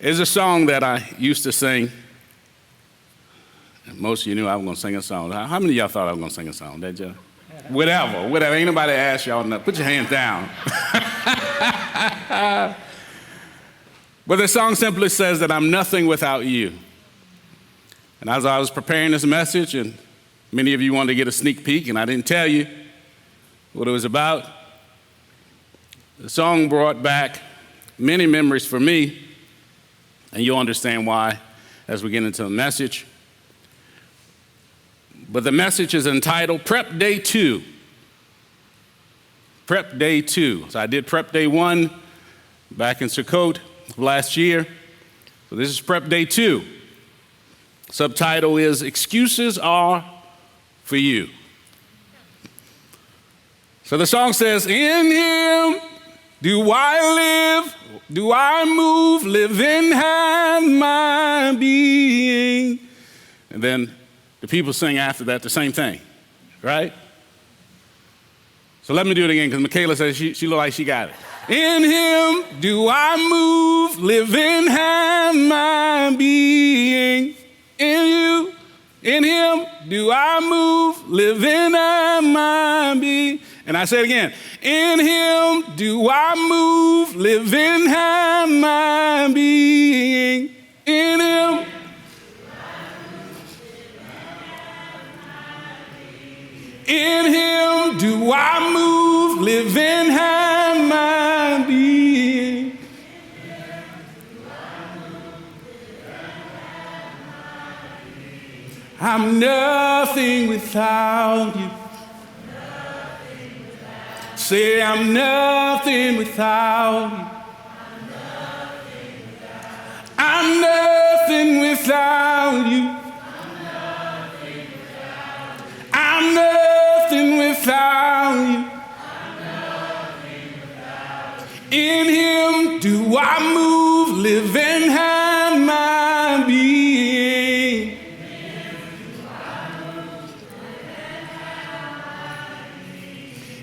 It's a song that I used to sing. Most of you knew I was going to sing a song. How many of y'all thought I was going to sing a song? Did you? Whatever. Ain't nobody asked y'all nothing. Put your hands down. But the song simply says that I'm nothing without you. And as I was preparing this message, and many of you wanted to get a sneak peek, and I didn't tell you what it was about, the song brought back many memories for me, and you'll understand why as we get into the message. But the message is entitled Prep Day 2. Prep Day 2. So I did Prep Day 1 back in Sukkot last year. So this is Prep Day 2. Subtitle is Excuses Are For You. So the song says, in Him do I live, do I move, live and have my being. And then the people sing after that the same thing, right? So let me do it again, because Michaela says she looked like she got it. In Him do I move, live and have my being. In Him do I move, live and have my being. And I say it again. In Him do I move, live and have my being. In Him. In Him do I move, live and have my being. I'm nothing without you. Say I'm nothing without you. I'm nothing without you. I'm nothing without you. In Him do I move, live and have my being.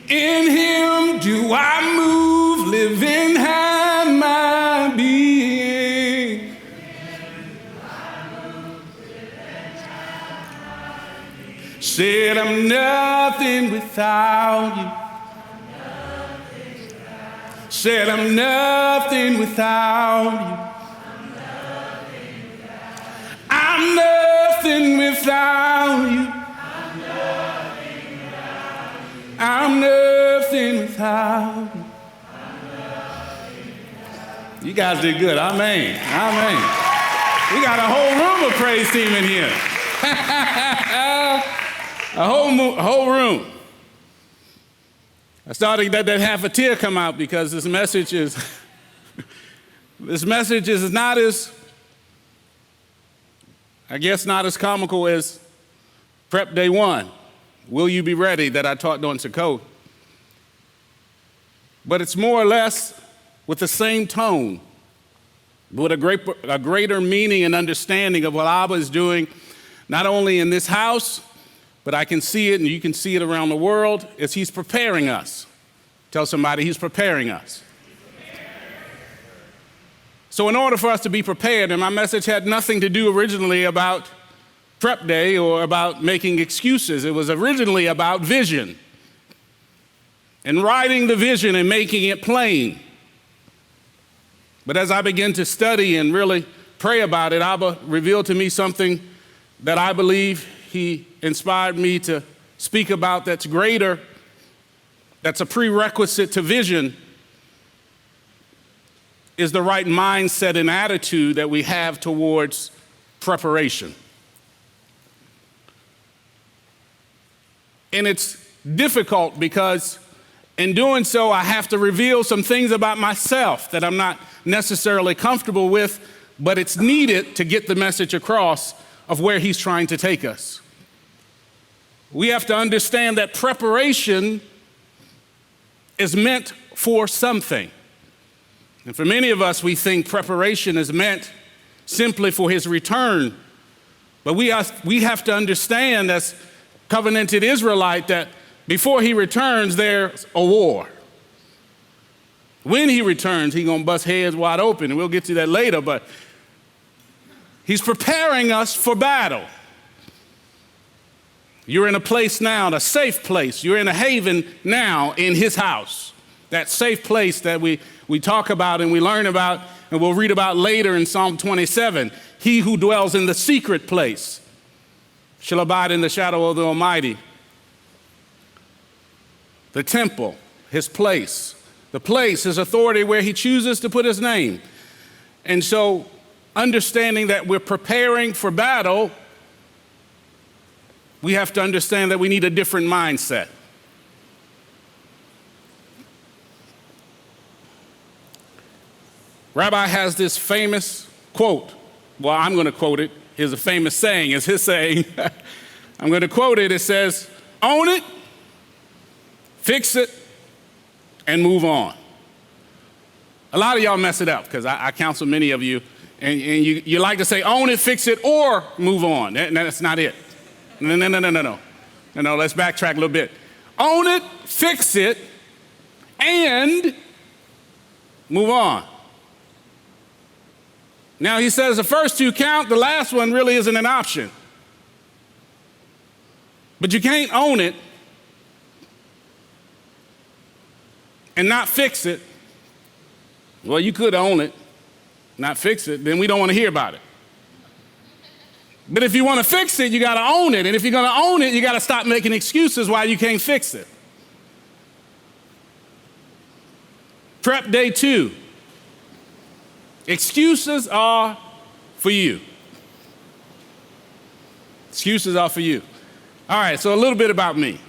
In Him do I move, live and have my being. Said I'm nothing without you. Said I'm nothing without you. I'm nothing without you. I'm nothing without you. You guys did good. Amen. Amen. We got a whole room of praise team in here. A whole room. I started to let half a tear come out because this message is not as, I guess, not as comical as Prep Day 1. Will you be ready that I taught during Sukkot? But it's more or less with the same tone, with a greater meaning and understanding of what Abba is doing, not only in this house, but I can see it and you can see it around the world, as He's preparing us. Tell somebody He's preparing us. So in order for us to be prepared, and my message had nothing to do originally about Prep Day or about making excuses. It was originally about vision and writing the vision and making it plain. But as I began to study and really pray about it, Abba revealed to me something that I believe He inspired me to speak about that's greater, that's a prerequisite to vision, is the right mindset and attitude that we have towards preparation. And it's difficult because in doing so, I have to reveal some things about myself that I'm not necessarily comfortable with, but it's needed to get the message across of where He's trying to take us. We have to understand that preparation is meant for something. And for many of us, we think preparation is meant simply for His return. But we have to understand as covenanted Israelite that before He returns, there's a war. When He returns, He's going to bust heads wide open, and we'll get to that later. But He's preparing us for battle. You're in a place now, a safe place. You're in a haven now in his house. That safe place that we talk about and we learn about and we'll read about later in Psalm 27. He who dwells in the secret place shall abide in the shadow of the Almighty. The temple, his place. The place, his authority where he chooses to put his name. And so understanding that we're preparing for battle, we have to understand that we need a different mindset. Rabbi has this famous quote. Well, I'm going to quote it. Here's a famous saying. It's his saying. I'm going to quote it. It says, own it, fix it, and move on. A lot of y'all mess it up because I counsel many of you, and you like to say own it, fix it, or move on. That's not it. No, let's backtrack a little bit. Own it, fix it, and move on. Now he says the first two count, the last one really isn't an option. But you can't own it and not fix it. Well, you could own it, not fix it, then we don't want to hear about it. But if you want to fix it, you got to own it. And if you're going to own it, you got to stop making excuses why you can't fix it. Prep day 2. Excuses are for you. Excuses are for you. All right, so a little bit about me.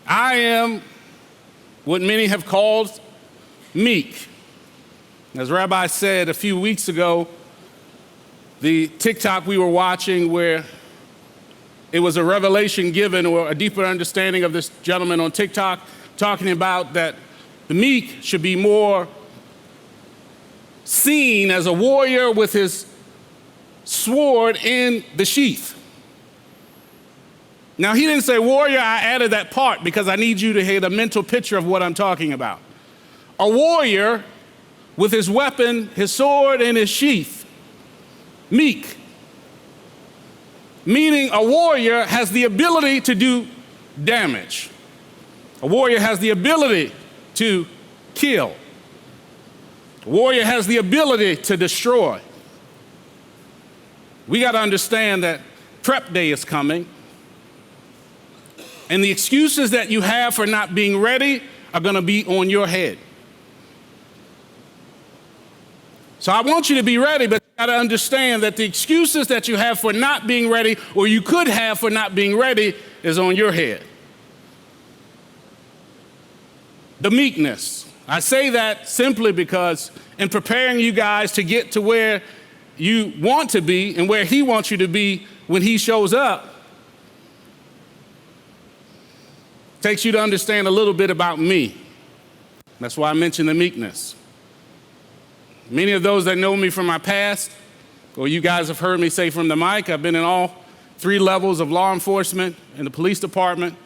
I am what many have called meek. As Rabbi said a few weeks ago, the TikTok we were watching where it was a revelation given or a deeper understanding of this gentleman on TikTok talking about that the meek should be more seen as a warrior with his sword in the sheath. Now, he didn't say warrior, I added that part because I need you to get a mental picture of what I'm talking about. A warrior with his weapon, his sword in his sheath. Meek. Meaning a warrior has the ability to do damage. A warrior has the ability to kill. A warrior has the ability to destroy. We got to understand that prep day is coming. And the excuses that you have for not being ready are going to be on your head. So I want you to be ready, but you got to understand that the excuses that you have for not being ready, or you could have for not being ready, is on your head. The meekness. I say that simply because in preparing you guys to get to where you want to be and where he wants you to be when he shows up, takes you to understand a little bit about me. That's why I mentioned the meekness. Many of those that know me from my past, or you guys have heard me say from the mic, I've been in all 3 levels of law enforcement in the police department.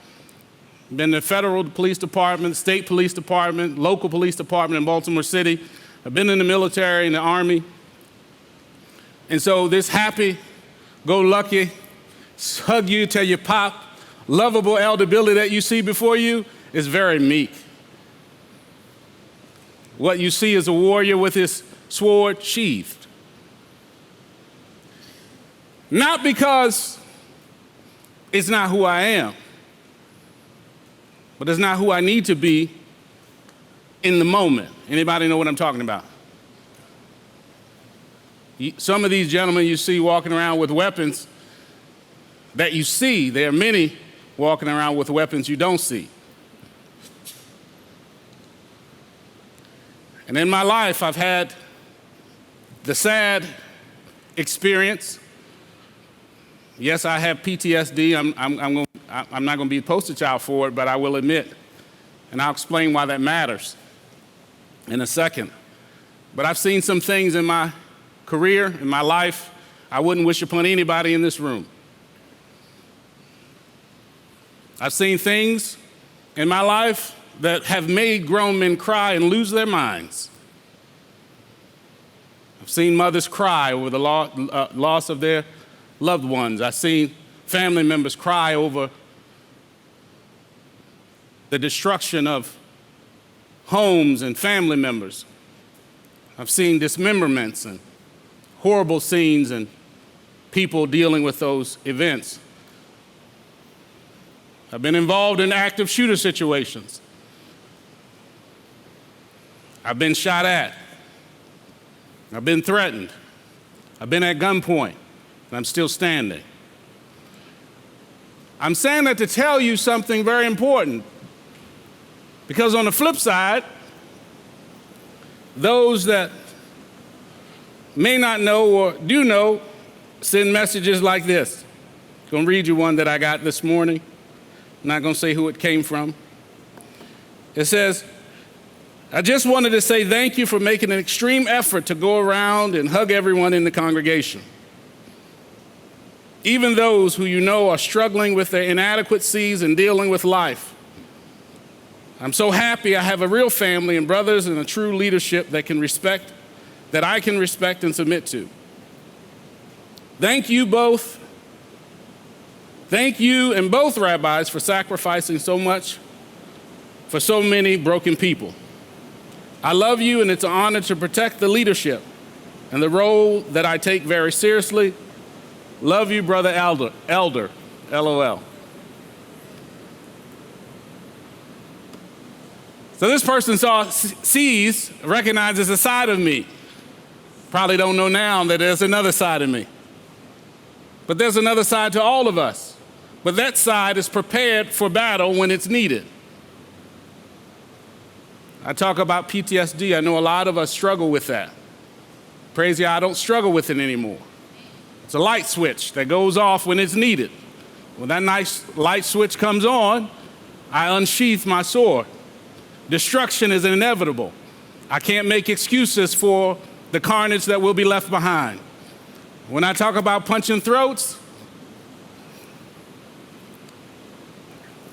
Been in the federal police department, state police department, local police department in Baltimore City. I've been in the military, in the Army. And so this happy-go-lucky, hug you, tell you pop, lovable elder Billy that you see before you is very meek. What you see is a warrior with his sword sheathed. Not because it's not who I am, but it's not who I need to be in the moment. Anybody know what I'm talking about? Some of these gentlemen you see walking around with weapons that you see, there are many walking around with weapons you don't see. And in my life, I've had the sad experience. Yes, I have PTSD. I'm not going to be a poster child for it, but I will admit, and I'll explain why that matters in a second. But I've seen some things in my career, in my life, I wouldn't wish upon anybody in this room. I've seen things in my life that have made grown men cry and lose their minds. I've seen mothers cry over the loss of their loved ones. I've seen family members cry over the destruction of homes and family members. I've seen dismemberments and horrible scenes and people dealing with those events. I've been involved in active shooter situations. I've been shot at. I've been threatened. I've been at gunpoint, and I'm still standing. I'm saying that to tell you something very important, because on the flip side, those that may not know or do know send messages like this. I'm going to read you one that I got this morning. I'm not going to say who it came from. It says, I just wanted to say thank you for making an extreme effort to go around and hug everyone in the congregation. Even those who you know are struggling with their inadequacies and dealing with life. I'm so happy I have a real family and brothers and a true leadership that I can respect and submit to. Thank you both. Thank you and both rabbis for sacrificing so much for so many broken people. I love you, and it's an honor to protect the leadership and the role that I take very seriously. Love you, Brother Elder, LOL. So this person recognizes a side of me. Probably don't know now that there's another side of me. But there's another side to all of us. But that side is prepared for battle when it's needed. I talk about PTSD. I know a lot of us struggle with that. Praise God, I don't struggle with it anymore. It's a light switch that goes off when it's needed. When that nice light switch comes on, I unsheath my sword. Destruction is inevitable. I can't make excuses for the carnage that will be left behind. When I talk about punching throats,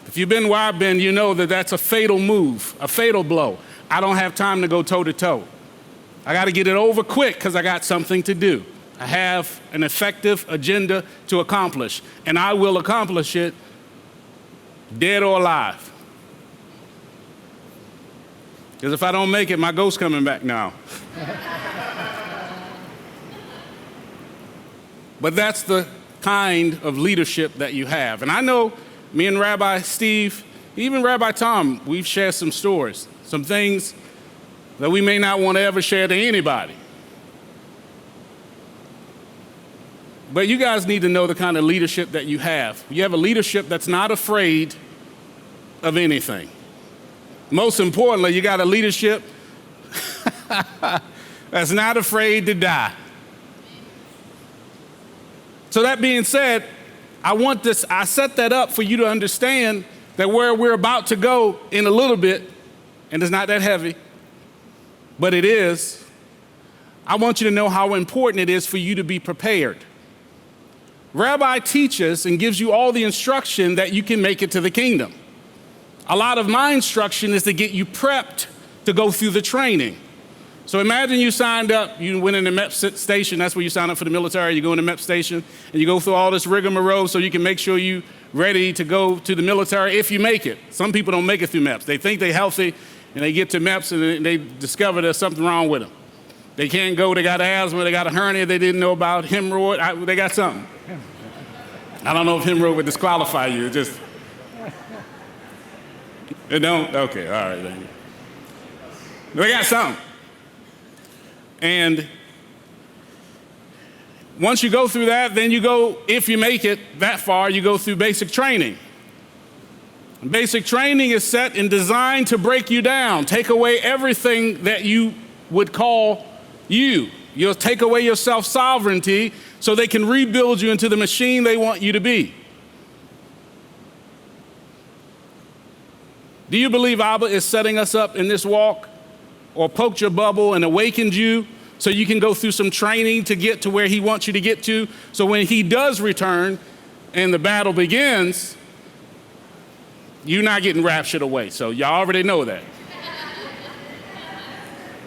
if you've been where I've been, you know that that's a fatal move, a fatal blow. I don't have time to go toe-to-toe. I got to get it over quick because I got something to do. I have an effective agenda to accomplish, and I will accomplish it dead or alive. Because if I don't make it, my ghost's coming back now. But that's the kind of leadership that you have. And I know me and Rabbi Steve, even Rabbi Tom, we've shared some stories, some things that we may not want to ever share to anybody. But you guys need to know the kind of leadership that you have. You have a leadership that's not afraid of anything. Most importantly, you got a leadership that's not afraid to die. So that being said, I set that up for you to understand that where we're about to go in a little bit, and it's not that heavy, but it is, I want you to know how important it is for you to be prepared. Rabbi teaches and gives you all the instruction that you can make it to the kingdom. A lot of my instruction is to get you prepped to go through the training. So imagine you signed up, you went in the MEP station, that's where you sign up for the military, you go in the MEP station, and you go through all this rigmarole so you can make sure you're ready to go to the military if you make it. Some people don't make it through MEPS. They think they're healthy, and they get to MEPS, and they discover there's something wrong with them. They can't go, they got asthma, they got a hernia they didn't know about, hemorrhoid, they got something. I don't know if hemorrhoid would disqualify you, it don't? Okay, all right, then. They got something. And once you go through that, then you go, if you make it that far, you go through basic training. Basic training is set and designed to break you down, take away everything that you would call you. You'll take away your self-sovereignty so they can rebuild you into the machine they want you to be. Do you believe Abba is setting us up in this walk, or poked your bubble and awakened you so you can go through some training to get to where he wants you to get to, so when he does return and the battle begins, you're not getting raptured away? So y'all already know that.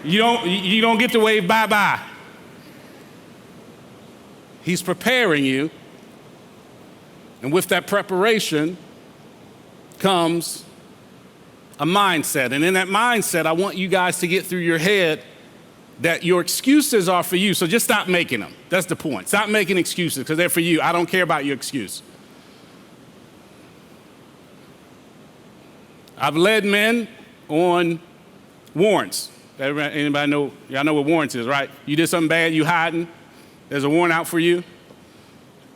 You don't get to wave bye-bye. He's preparing you. And with that preparation comes a mindset. And in that mindset, I want you guys to get through your head that your excuses are for you. So just stop making them. That's the point. Stop making excuses because they're for you. I don't care about your excuse. I've led men on warrants. Anybody know? Y'all know what warrants is, right? You did something bad, you hiding. There's a warrant out for you.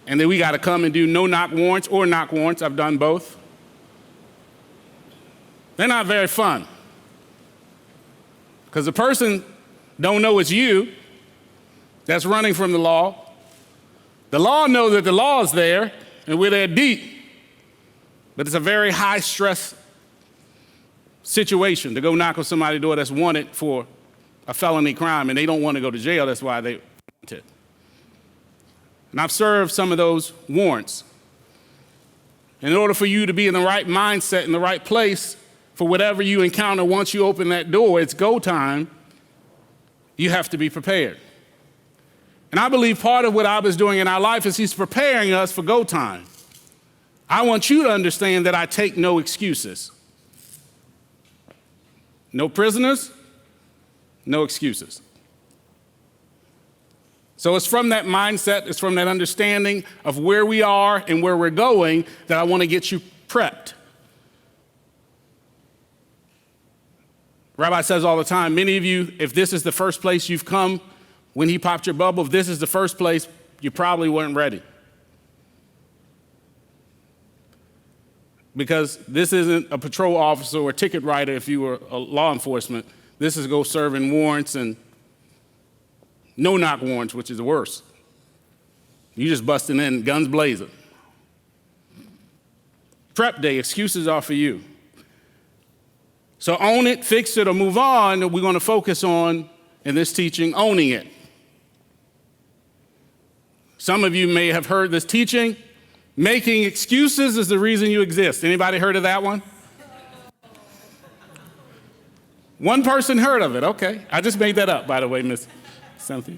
And then we got to come and do no-knock warrants or knock warrants. I've done both. They're not very fun. Because the person don't know it's you that's running from the law. The law knows that the law is there, and we're there deep. But it's a very high-stress situation to go knock on somebody's door that's wanted for a felony crime, and they don't want to go to jail. That's why they want it. And I've served some of those warrants. In order for you to be in the right mindset, in the right place for whatever you encounter once you open that door, it's go time, you have to be prepared. And I believe part of what I was doing in our life is he's preparing us for go time. I want you to understand that I take no excuses. No prisoners, no excuses. So it's from that mindset, it's from that understanding of where we are and where we're going that I want to get you prepped. Rabbi says all the time, many of you, if this is the first place you've come when he popped your bubble, if this is the first place, you probably weren't ready. Because this isn't a patrol officer or a ticket writer if you were a law enforcement. This is go serving warrants and no-knock warrants, which is the worst. You just busting in, guns blazing. Prep day, excuses are for you. So own it, fix it, or move on. We're going to focus on, in this teaching, owning it. Some of you may have heard this teaching. Making excuses is the reason you exist. Anybody heard of that one? One person heard of it. Okay. I just made that up, by the way, Miss Cynthia.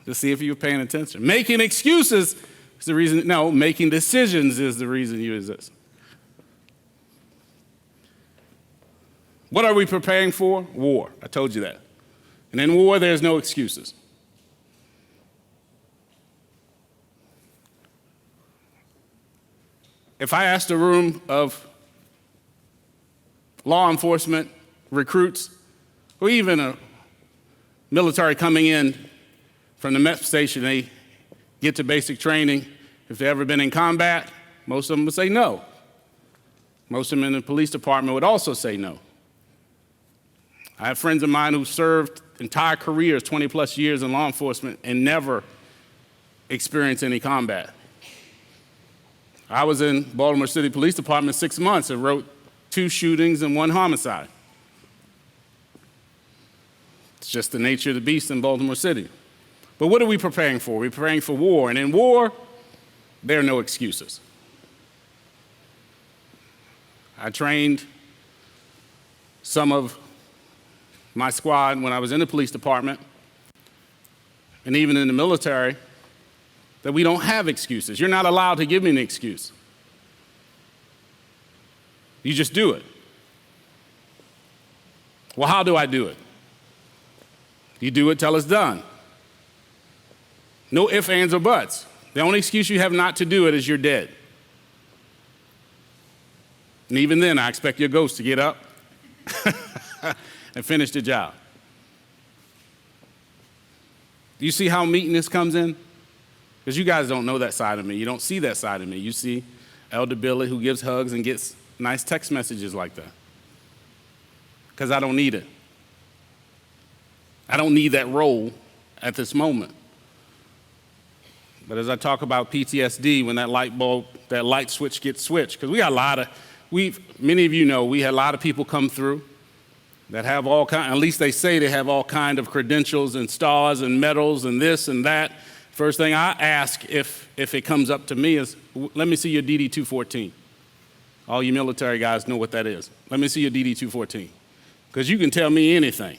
Just see if you were paying attention. Making excuses is the reason. No, making decisions is the reason you exist. What are we preparing for? War. I told you that. And in war, there's no excuses. If I asked a room of law enforcement, recruits, or even a military coming in from the MEP station, they get to basic training, if they've ever been in combat, most of them would say no. Most of them in the police department would also say no. I have friends of mine who served entire careers, 20 plus years in law enforcement, and never experienced any combat. I was in Baltimore City Police Department 6 months and wrote 2 shootings and 1 homicide. It's just the nature of the beast in Baltimore City. But what are we preparing for? We're preparing for war. And in war, there are no excuses. I trained some of my squad when I was in the police department and even in the military that we don't have excuses. You're not allowed to give me an excuse. You just do it. Well, how do I do it? You do it till it's done. No ifs, ands, or buts. The only excuse you have not to do it is you're dead. And even then, I expect your ghost to get up and finish the job. Do you see how meekness comes in? Because you guys don't know that side of me. You don't see that side of me. You see Elder Billy who gives hugs and gets nice text messages like that. Because I don't need it. I don't need that role at this moment. But as I talk about PTSD, when that light switch gets switched, because we got many of you know, we had a lot of people come through that have all kind, at least they say they have all kind of credentials and stars and medals and this and that. First thing I ask if it comes up to me is, let me see your DD-214. All you military guys know what that is. Let me see your DD-214. Because you can tell me anything.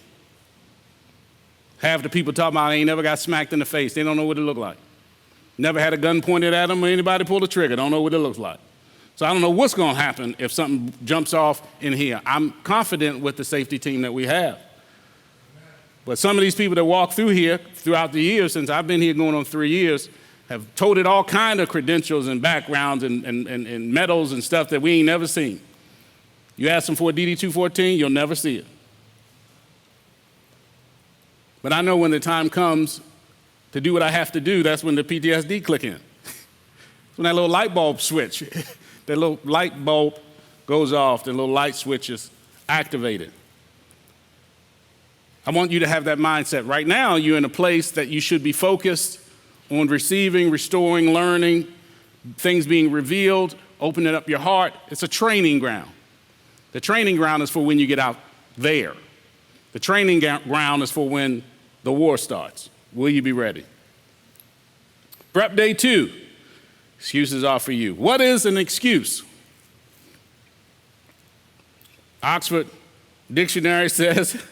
Half the people talking about they ain't never got smacked in the face. They don't know what it looked like. Never had a gun pointed at them or anybody pull the trigger. Don't know what it looks like. So I don't know what's going to happen if something jumps off in here. I'm confident with the safety team that we have. But some of these people that walk through here throughout the years, since I've been here going on 3 years, have toted all kind of credentials and backgrounds and medals and stuff that we ain't never seen. You ask them for a DD-214, you'll never see it. But I know when the time comes to do what I have to do, that's when the PTSD click in. When that little light bulb switch, that little light bulb goes off, the little light switch is activated. I want you to have that mindset. Right now, you're in a place that you should be focused on receiving, restoring, learning, things being revealed, opening up your heart. It's a training ground. The training ground is for when you get out there. The training ground is for when the war starts. Will you be ready? Prep day 2. Excuses are for you. What is an excuse? Oxford Dictionary says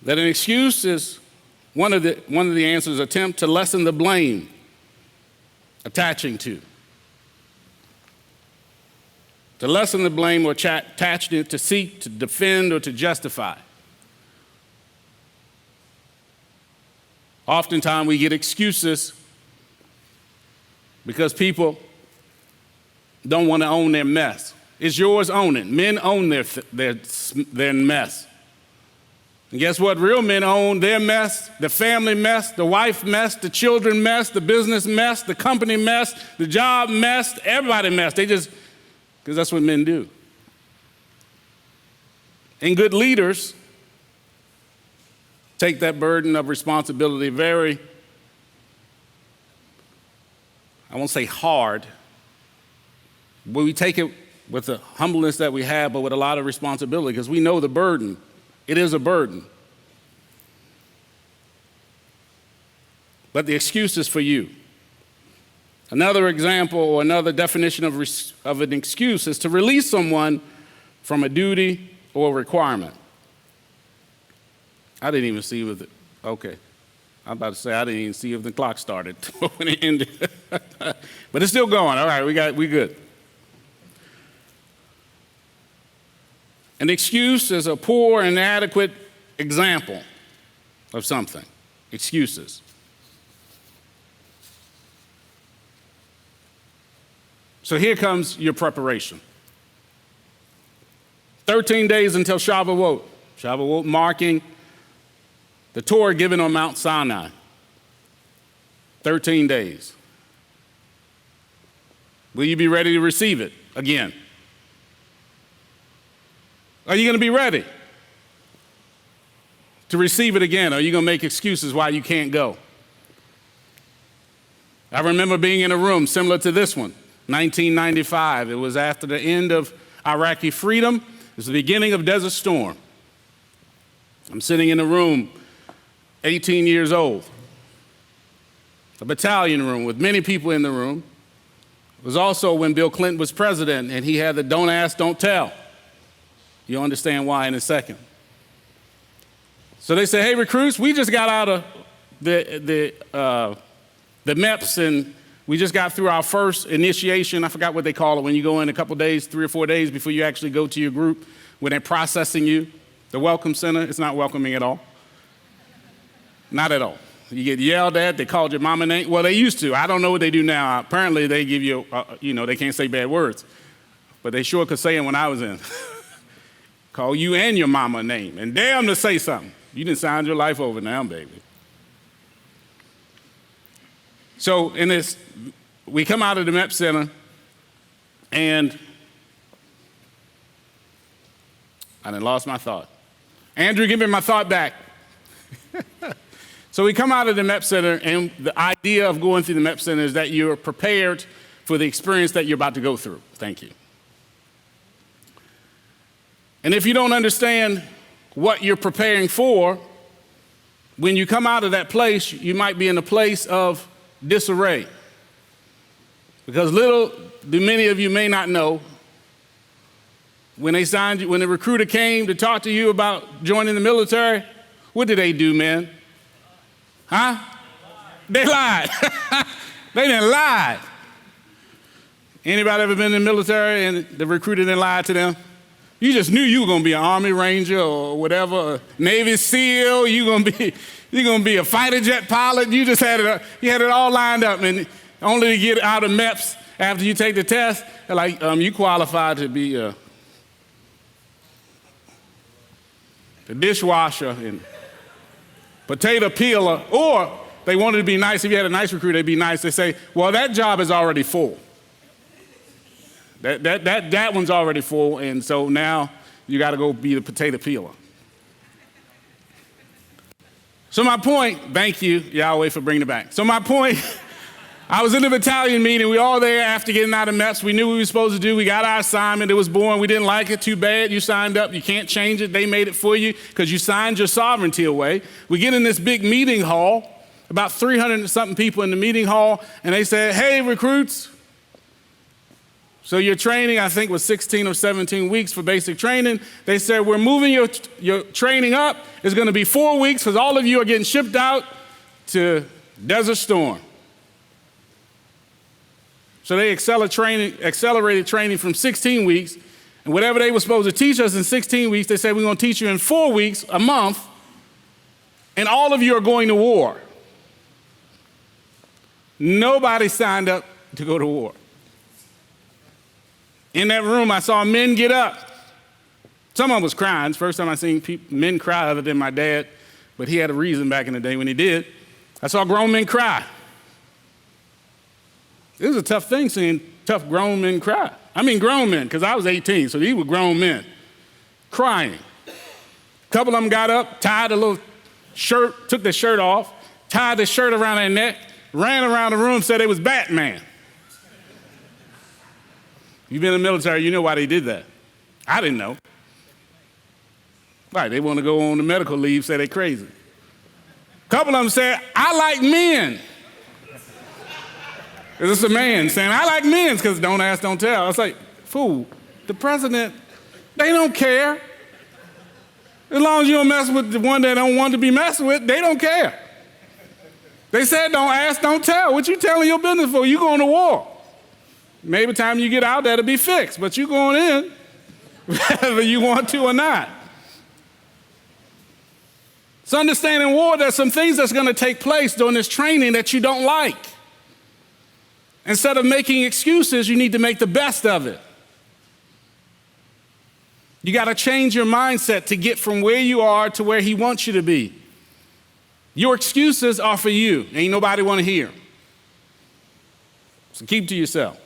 that an excuse is one of the answers, attempt to lessen the blame attaching to. To lessen the blame or attach it to seek, to defend, or to justify. Oftentimes we get excuses because people don't want to own their mess. It's yours, own it. Men own their mess. And guess what? Real men own their mess, the family mess, the wife mess, the children mess, the business mess, the company mess, the job mess, everybody mess. They just, because that's what men do. And good leaders take that burden of responsibility very, I won't say hard, but we take it with the humbleness that we have, but with a lot of responsibility, because we know the burden. It is a burden. But the excuse is for you. Another example or another definition of an excuse is to release someone from a duty or a requirement. I didn't even see with it. Okay. I'm about to say I didn't even see if the clock started when it ended. But it's still going. All right, we good. An excuse is a poor and inadequate example of something. Excuses. So here comes your preparation. 13 days until Shavuot. Shavuot marking the Torah given on Mount Sinai. 13 days. Will you be ready to receive it again? Are you going to be ready to receive it again? Or are you going to make excuses why you can't go? I remember being in a room similar to this one, 1995. It was after the end of Iraqi freedom. It was the beginning of Desert Storm. I'm sitting in a room, 18 years old, a battalion room with many people in the room. It was also when Bill Clinton was president, and he had the don't ask, don't tell. You'll understand why in a second. So they say, hey, recruits, we just got out of the MEPS, and we just got through our first initiation. I forgot what they call it when you go in a couple days, 3 or 4 days before you actually go to your group, when they're processing you. The welcome center, it's not welcoming at all. Not at all. You get yelled at, they called your mama name. Well, they used to. I don't know what they do now. Apparently they give you, they can't say bad words. But they sure could say it when I was in. Call you and your mama name, and dare them to say something. You didn't sign your life over now, baby. So in this, we come out of the MEP Center, and I done lost my thought. Andrew, give me my thought back. So we come out of the MEP Center, and the idea of going through the MEP Center is that you're prepared for the experience that you're about to go through. Thank you. And if you don't understand what you're preparing for, when you come out of that place, you might be in a place of disarray. Because little do many of you may not know, when they signed you, when the recruiter came to talk to you about joining the military, what did they do, man? Huh? They lied. They done lied. Anybody ever been in the military and the recruiter didn't lie to them? You just knew you were going to be an Army Ranger or whatever, a Navy SEAL. You're going to be a fighter jet pilot. You just had it all lined up, and only to get out of MEPS after you take the test, they're like, you qualified to be the dishwasher and potato peeler, or they wanted to be nice. If you had a nice recruiter, they'd be nice. They say, well, that job is already full. That one's already full, and so now you got to go be the potato peeler. So my point, thank you, Yahweh, for bringing it back. So my point, I was in the battalion meeting. We all there after getting out of MEPS. We knew what we were supposed to do. We got our assignment. It was boring. We didn't like it. Too bad. You signed up. You can't change it. They made it for you because you signed your sovereignty away. We get in this big meeting hall, about 300 and something people in the meeting hall, and they said, hey, recruits, so your training, I think, was 16 or 17 weeks for basic training. They said, we're moving your training up. It's going to be 4 weeks because all of you are getting shipped out to Desert Storm. So they accelerated training from 16 weeks. And whatever they were supposed to teach us in 16 weeks, they said, we're going to teach you in 4 weeks, a month, and all of you are going to war. Nobody signed up to go to war. In that room, I saw men get up. Someone was crying. It's the first time I've seen men cry other than my dad, but he had a reason back in the day when he did. I saw grown men cry. It was a tough thing seeing tough grown men cry. I mean grown men, because I was 18, so these were grown men crying. A couple of them got up, tied a little shirt, took their shirt off, tied the shirt around their neck, ran around the room, said they was Batman. You've been in the military, you know why they did that. I didn't know. Right, they want to go on the medical leave, say they crazy. A couple of them said, I like men. This is a man saying, I like men, because don't ask, don't tell. I was like, fool, the president, they don't care. As long as you don't mess with the one that don't want to be messed with, they don't care. They said, don't ask, don't tell. What you telling your business for? You going to war. Maybe by the time you get out, that'll be fixed, but you going in, whether you want to or not. So understanding war, there's some things that's going to take place during this training that you don't like. Instead of making excuses, you need to make the best of it. You got to change your mindset to get from where you are to where he wants you to be. Your excuses are for you. Ain't nobody want to hear. So keep to yourself.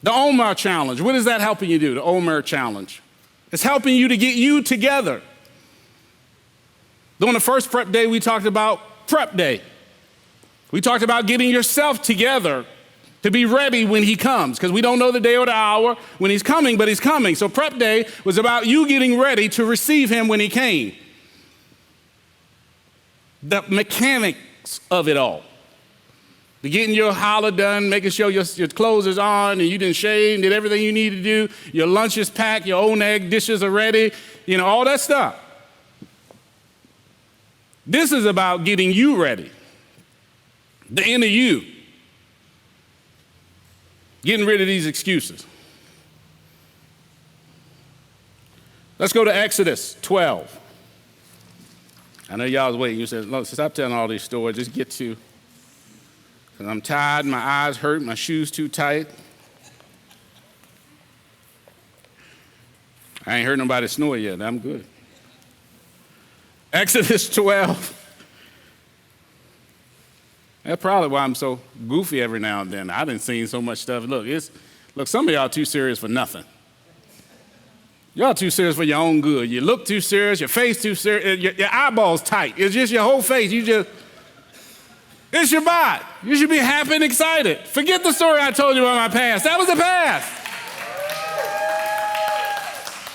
The Omer challenge, what is that helping you do, the Omer challenge? It's helping you to get you together. During the first prep day, we talked about prep day. We talked about getting yourself together to be ready when he comes, because we don't know the day or the hour when he's coming, but he's coming. So prep day was about you getting ready to receive him when he came. The mechanics of it all. The getting your holler done, making sure your clothes is on and you didn't shave, did everything you need to do, your lunch is packed, your own egg dishes are ready, all that stuff. This is about getting you ready. The inner you. Getting rid of these excuses. Let's go to Exodus 12. I know y'all was waiting. You said, look, stop telling all these stories. Just get to, because I'm tired, my eyes hurt, my shoes too tight. I ain't heard nobody snore yet. I'm good. Exodus 12. That's probably why I'm so goofy every now and then. I done seen so much stuff. Look, some of y'all too serious for nothing. Y'all too serious for your own good. You look too serious, your face too serious, your eyeballs tight. It's just your whole face. It's your body. You should be happy and excited. Forget the story I told you about my past. That was the past.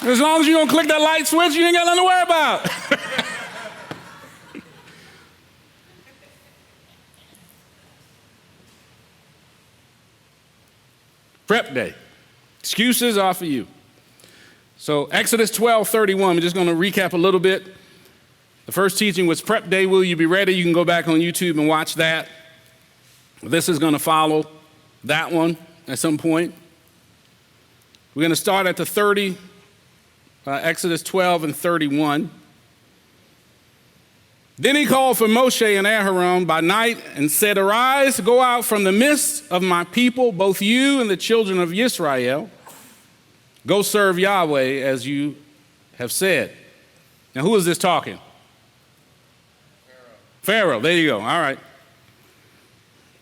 As long as you don't click that light switch, you ain't got nothing to worry about. Prep day. Excuses are for you. So Exodus 12:31, we're just going to recap a little bit. The first teaching was Prep Day. Will you be ready? You can go back on YouTube and watch that. This is going to follow that one at some point. We're going to start at the 30, Exodus 12 and 31. Then he called for Moshe and Aaron by night and said, "Arise, go out from the midst of my people, both you and the children of Israel. Go serve Yahweh as you have said." Now, who is this talking? Pharaoh. There you go. All right.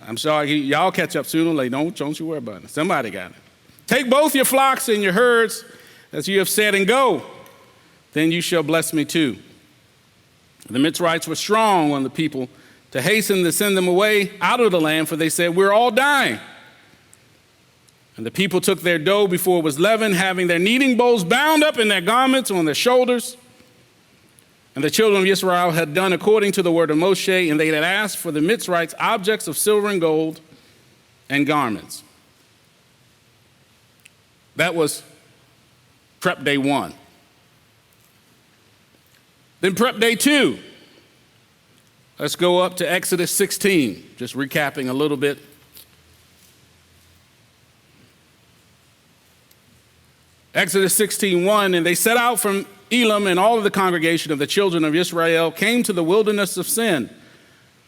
I'm sorry. Y'all catch up sooner or later. Don't you worry about it. Somebody got it. "Take both your flocks and your herds as you have said, and go. Then you shall bless me too." The Mitzrites were strong on the people to hasten to send them away out of the land, for they said, "We're all dying." And the people took their dough before it was leavened, having their kneading bowls bound up in their garments on their shoulders. And the children of Israel had done according to the word of Moshe, and they had asked for the Mitzrites objects of silver and gold and garments. That was Prep Day 1. Then Prep Day 2. Let's go up to Exodus 16, just recapping a little bit. Exodus 16:1, "And they set out from Elam, and all of the congregation of the children of Israel came to the wilderness of Sin,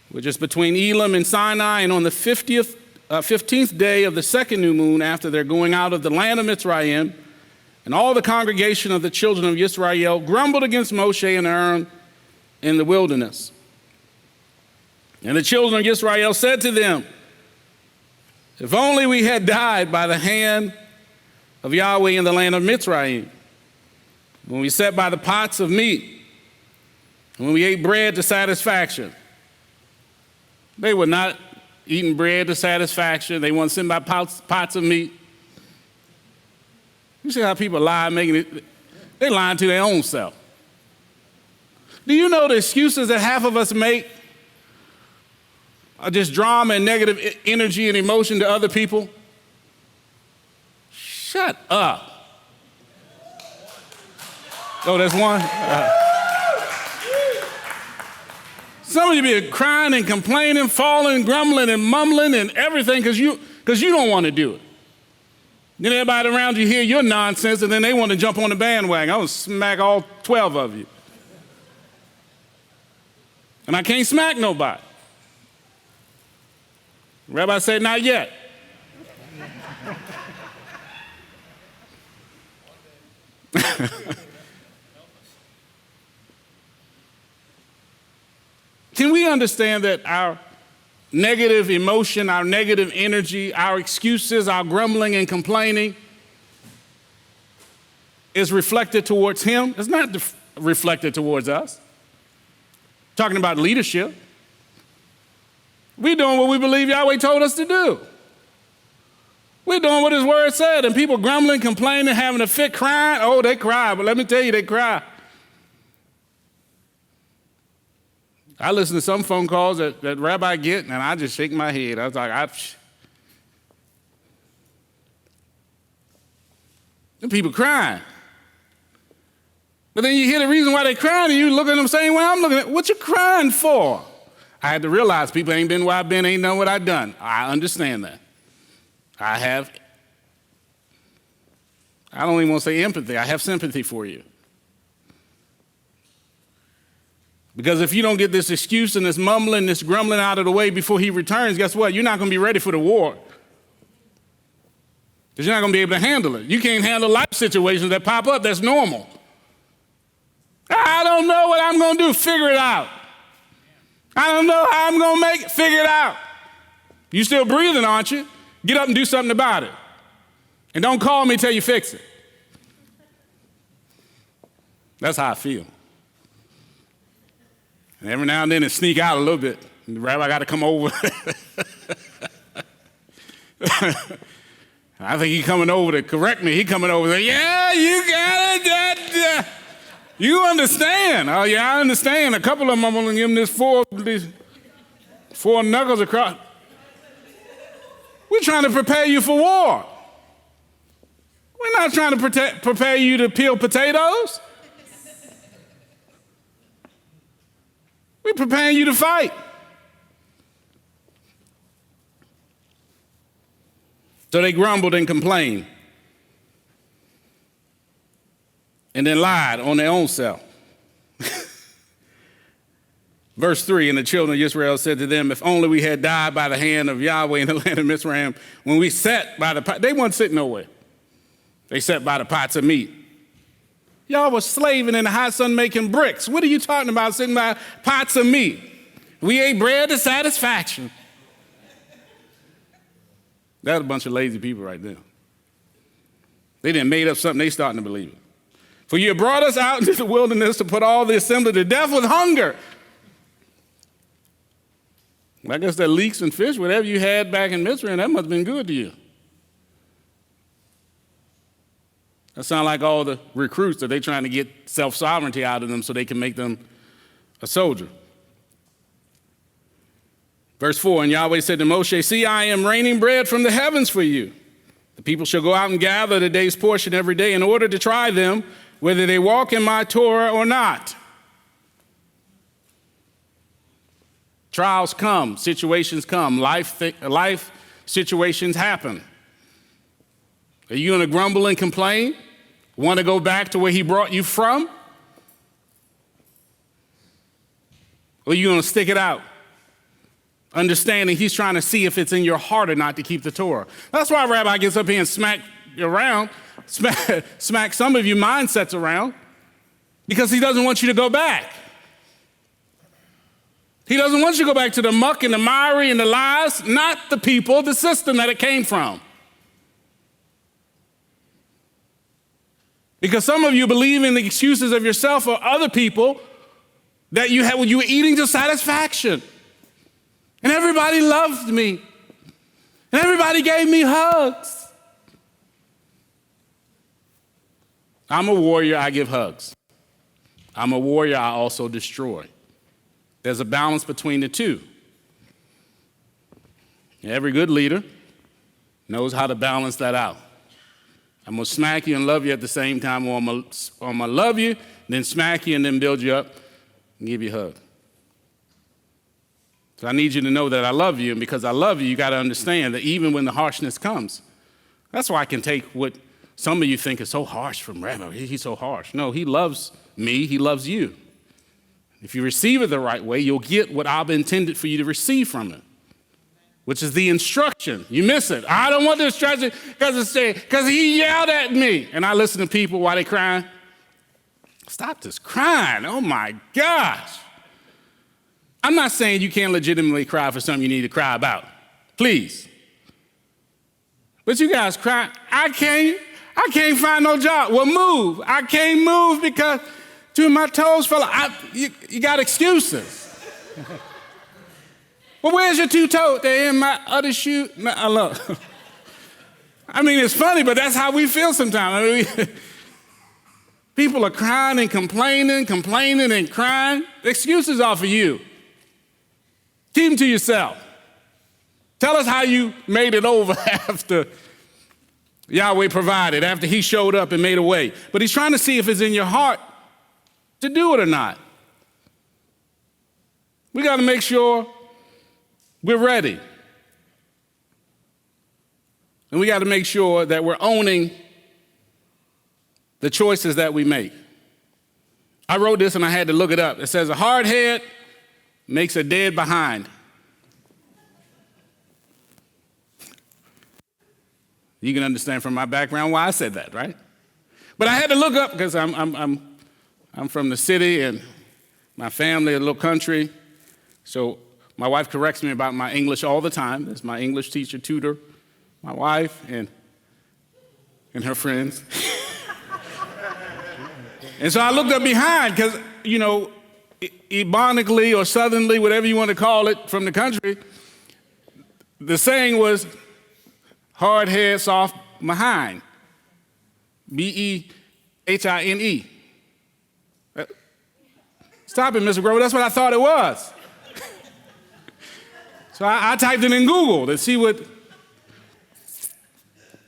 which is between Elam and Sinai, and on the 15th day of the second new moon after their going out of the land of Mitzrayim, and all the congregation of the children of Israel grumbled against Moshe and Aaron in the wilderness. And the children of Israel said to them, 'If only we had died by the hand of Yahweh in the land of Mitzrayim, when we sat by the pots of meat, and when we ate bread to satisfaction.'" They were not eating bread to satisfaction. They weren't sitting by pots of meat. You see how people lie, they're lying to their own self. Do you know the excuses that half of us make are just drama and negative energy and emotion to other people? Shut up. Oh, that's one? Some of you be crying and complaining, falling, grumbling, and mumbling and everything because you don't want to do it. Then everybody around you hear your nonsense, and then they want to jump on the bandwagon. I will smack all 12 of you. And I can't smack nobody. Rabbi said, "Not yet." Can we understand that our negative emotion, our negative energy, our excuses, our grumbling and complaining is reflected towards him? It's not reflected towards us. Talking about leadership. We're doing what we believe Yahweh told us to do. We're doing what his word said, and people grumbling, complaining, having a fit, crying. Oh, they cry, but let me tell you, they cry. I listen to some phone calls that Rabbi get, and I just shake my head. I was like, and people crying. But then you hear the reason why they're crying, and you look at them the same way I'm looking at. What you crying for? I had to realize people ain't been where I've been, ain't done what I've done. I understand that. I don't even want to say empathy. I have sympathy for you. Because if you don't get this excuse and this mumbling, this grumbling out of the way before he returns, guess what? You're not going to be ready for the war. Because you're not going to be able to handle it. You can't handle life situations that pop up. That's normal. I don't know what I'm going to do. Figure it out. I don't know how I'm going to make it. Figure it out. You still breathing, aren't you? Get up and do something about it. And don't call me till you fix it. That's how I feel. And every now and then it sneak out a little bit. And the rabbi got to come over. I think he's coming over to correct me. He coming over and say, "Yeah, you got it. You understand." Oh, yeah, I understand. A couple of them, I'm going to give them these four knuckles across. We're trying to prepare you for war. We're not trying to prepare you to peel potatoes. We're preparing you to fight. So they grumbled and complained and then lied on their own self. Verse 3, and the children of Israel said to them, if only we had died by the hand of Yahweh in the land of Mizraim when we sat by the pot. They weren't sitting nowhere. They sat by the pots of meat. Y'all was slaving in the hot sun making bricks. What are you talking about sitting by pots of meat? We ate bread to satisfaction. That's a bunch of lazy people right there. They done made up something, they starting to believe it. For you brought us out into the wilderness to put all the assembly to death with hunger. I guess that leeks and fish, whatever you had back in Mizraim, that must have been good to you. That sounds like all the recruits that they're trying to get self-sovereignty out of them so they can make them a soldier. Verse 4, and Yahweh said to Moshe, see, I am raining bread from the heavens for you. The people shall go out and gather the day's portion every day in order to try them, whether they walk in my Torah or not. Trials come, situations come, life situations happen. Are you going to grumble and complain? Want to go back to where he brought you from? Or are you going to stick it out? Understanding he's trying to see if it's in your heart or not to keep the Torah. That's why Rabbi gets up here and smack some of you mindsets around, because he doesn't want you to go back. He doesn't want you to go back to the muck and the miry and the lies, not the people, the system that it came from. Because some of you believe in the excuses of yourself or other people that you had when you were eating to satisfaction. And everybody loved me. And everybody gave me hugs. I'm a warrior, I give hugs. I'm a warrior, I also destroy. There's a balance between the two. Every good leader knows how to balance that out. I'm going to smack you and love you at the same time, or I'm going to love you, then smack you, and then build you up and give you a hug. So I need you to know that I love you, and because I love you, you got to understand that even when the harshness comes, that's why I can take what some of you think is so harsh from Rabbi. He's so harsh. No, he loves me. He loves you. If you receive it the right way, you'll get what Abba intended for you to receive from it, which is the instruction. You miss it. I don't want the instruction because he yelled at me. And I listen to people while they're crying. Stop this crying. Oh, my gosh. I'm not saying you can't legitimately cry for something you need to cry about. Please. But you guys cry. I can't find no job. Well, move. I can't move because two of my toes fell out. You got excuses. Well, where's your two toes? They're in my other shoe. No, I mean, it's funny, but that's how we feel sometimes. People are crying and complaining and crying. The excuses are for you. Keep them to yourself. Tell us how you made it over after Yahweh provided, after he showed up and made a way. But he's trying to see if it's in your heart to do it or not. We got to make sure we're ready. And we got to make sure that we're owning the choices that we make. I wrote this and I had to look it up. It says, a hard head makes a dead behind. You can understand from my background why I said that, right? But I had to look up because I'm from the city and my family, a little country. So my wife corrects me about my English all the time. That's my English teacher, tutor, my wife, and her friends. And so I looked up behind because, ebonically or southernly, whatever you want to call it, from the country, the saying was hard head, soft behind. B-E-H-I-N-E. Stop it, Mr. Grover. That's what I thought it was. So I typed it in Google to see what.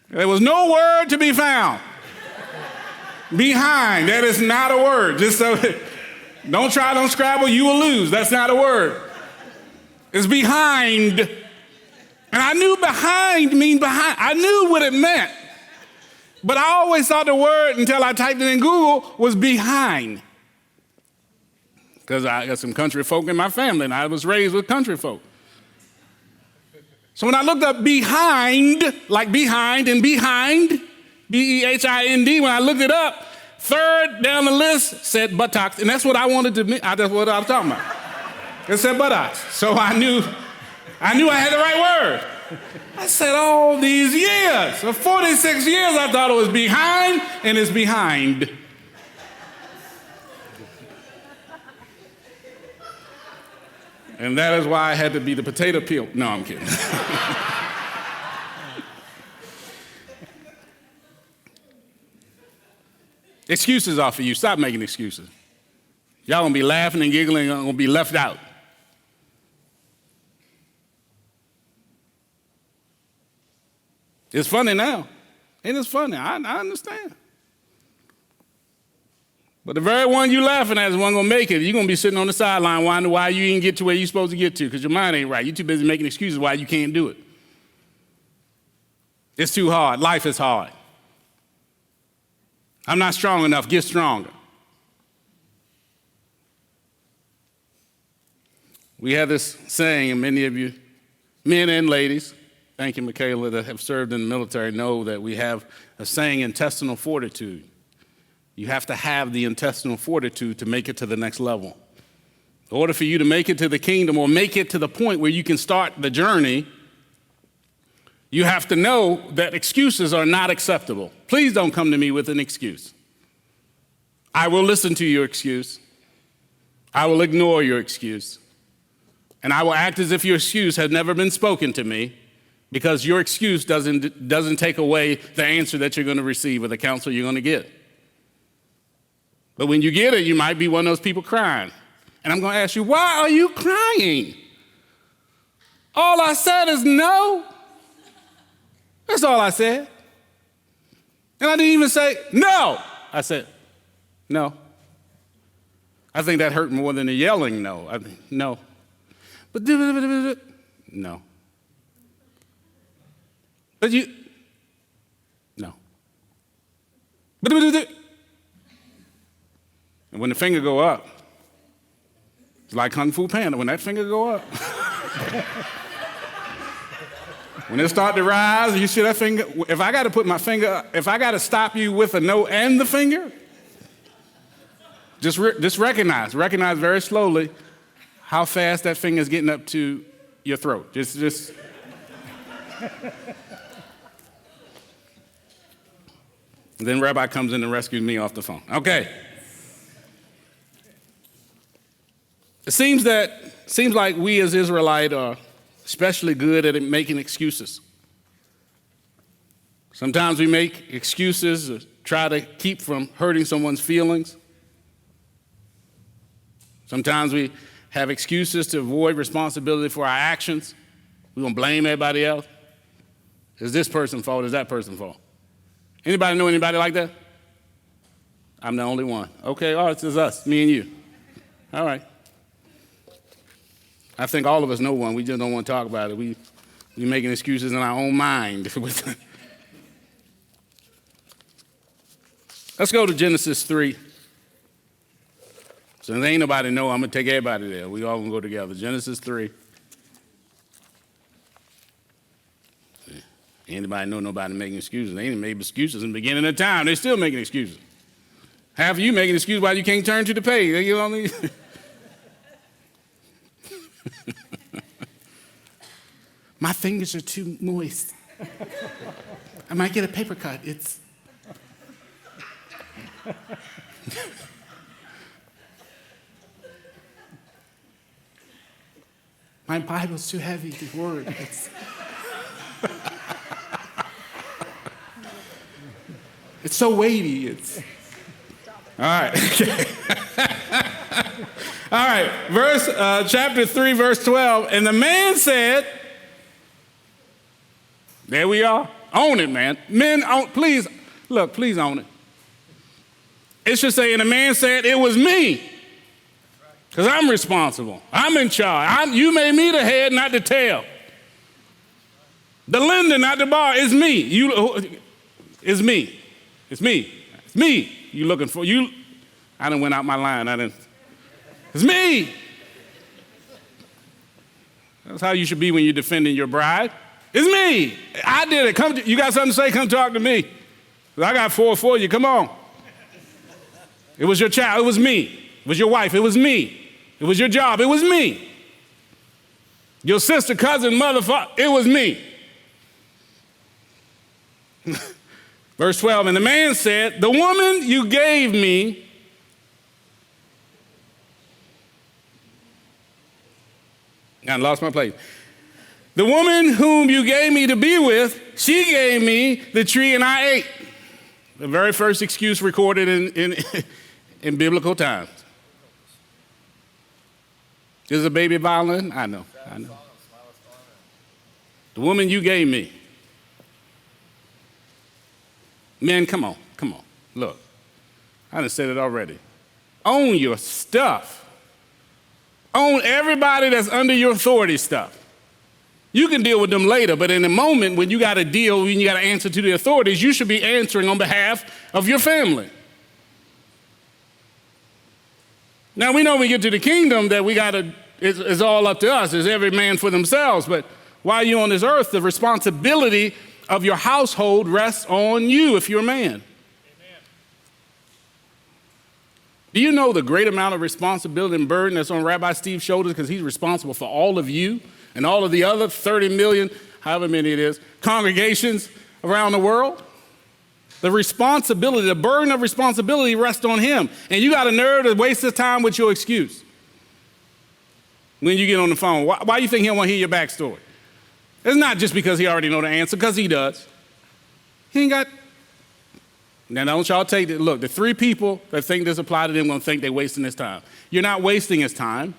There was no word to be found. Behind. That is not a word. Just so. Don't try it on Scrabble, you will lose. That's not a word. It's behind. And I knew behind mean behind. I knew what it meant. But I always thought the word, until I typed it in Google, was behind. Because I got some country folk in my family, and I was raised with country folk. So when I looked up behind, like behind and behind, B-E-H-I-N-D, when I looked it up, third down the list said buttocks, and that's what I wanted to be. That's what I was talking about. It said buttocks. So I knew I had the right word. I said all these years, for 46 years, I thought it was behind, and it's behind. And that is why I had to be the potato peel. No, I'm kidding. Excuses are for you. Stop making excuses. Y'all gonna be laughing and giggling and gonna be left out. It's funny now. Ain't it funny? I understand. But the very one you laughing at is one gonna make it. You're gonna be sitting on the sideline wondering why you didn't get to where you're supposed to get to, because your mind ain't right. You're too busy making excuses why you can't do it. It's too hard. Life is hard. I'm not strong enough. Get stronger. We have this saying, and many of you, men and ladies, thank you, Michaela, that have served in the military know that we have a saying, intestinal fortitude. You have to have the intestinal fortitude to make it to the next level. In order for you to make it to the kingdom or make it to the point where you can start the journey, you have to know that excuses are not acceptable. Please don't come to me with an excuse. I will listen to your excuse. I will ignore your excuse. And I will act as if your excuse has never been spoken to me, because your excuse doesn't take away the answer that you're going to receive or the counsel you're going to get. But when you get it, you might be one of those people crying. And I'm going to ask you, why are you crying? All I said is no. That's all I said. And I didn't even say no. I said no. I think that hurt more than the yelling no. No. But no. But you, no. But and when the finger go up, it's like Kung Fu Panda. When that finger go up, when it start to rise, you see that finger. If I got to put my finger, if I got to stop you with a no and the finger, just recognize very slowly how fast that finger is getting up to your throat. Just. Then Rabbi comes in and rescues me off the phone. Okay. It seems like we as Israelites are especially good at making excuses. Sometimes we make excuses to try to keep from hurting someone's feelings. Sometimes we have excuses to avoid responsibility for our actions. We're going to blame everybody else. Is this person's fault? Is that person's fault? Anybody know anybody like that? I'm the only one. Okay, all right, it's us, me and you. All right. I think all of us know one. We just don't want to talk about it. We making excuses in our own mind. Let's go to Genesis 3. Since ain't nobody know, I'm going to take everybody there. We all going to go together. Genesis 3. Anybody know nobody making excuses? They ain't made excuses in the beginning of time. They're still making excuses. Half of you making excuses why you can't turn to the page. You know what I mean? My fingers are too moist. I might get a paper cut. It's... My Bible's too heavy to word. It's so weighty. It's all right. All right. Chapter 3, verse 12. And the man said, there we are. Own it, man. Men, please own it. It should say, and the man said, it was me. Because I'm responsible. I'm in charge. You made me the head, not the tail. The lender, not the borrower. It's me. It's me. It's me. It's me. You looking for you? I done went out my line. It's me. That's how you should be when you're defending your bride. It's me. I did it. You got something to say? Come talk to me. I got 4 for you. Come on. It was your child. It was me. It was your wife. It was me. It was your job. It was me. Your sister, cousin, mother, father. It was me. Verse 12, and the man said, the woman you gave me, I lost my place. The woman whom you gave me to be with, she gave me the tree and I ate. The very first excuse recorded in biblical times. Is a baby violin? I know. The woman you gave me. Men, come on. Look, I done said it already. Own your stuff. Own everybody that's under your authority stuff. You can deal with them later, but in the moment when you got to deal, when you got to answer to the authorities, you should be answering on behalf of your family. Now, we know when we get to the kingdom that it's all up to us. It's every man for themselves. But while you're on this earth, the responsibility of your household rests on you if you're a man. Amen. Do you know the great amount of responsibility and burden that's on Rabbi Steve's shoulders because he's responsible for all of you and all of the other 30 million, however many it is, congregations around the world? The responsibility, the burden of responsibility rests on him. And you got a nerve to waste his time with your excuse. When you get on the phone, why do you think he don't want to hear your backstory? It's not just because he already know the answer, because he does. He ain't got. Now, don't y'all take it. Look, the 3 people that think this apply to them going to think they're wasting his time. You're not wasting his time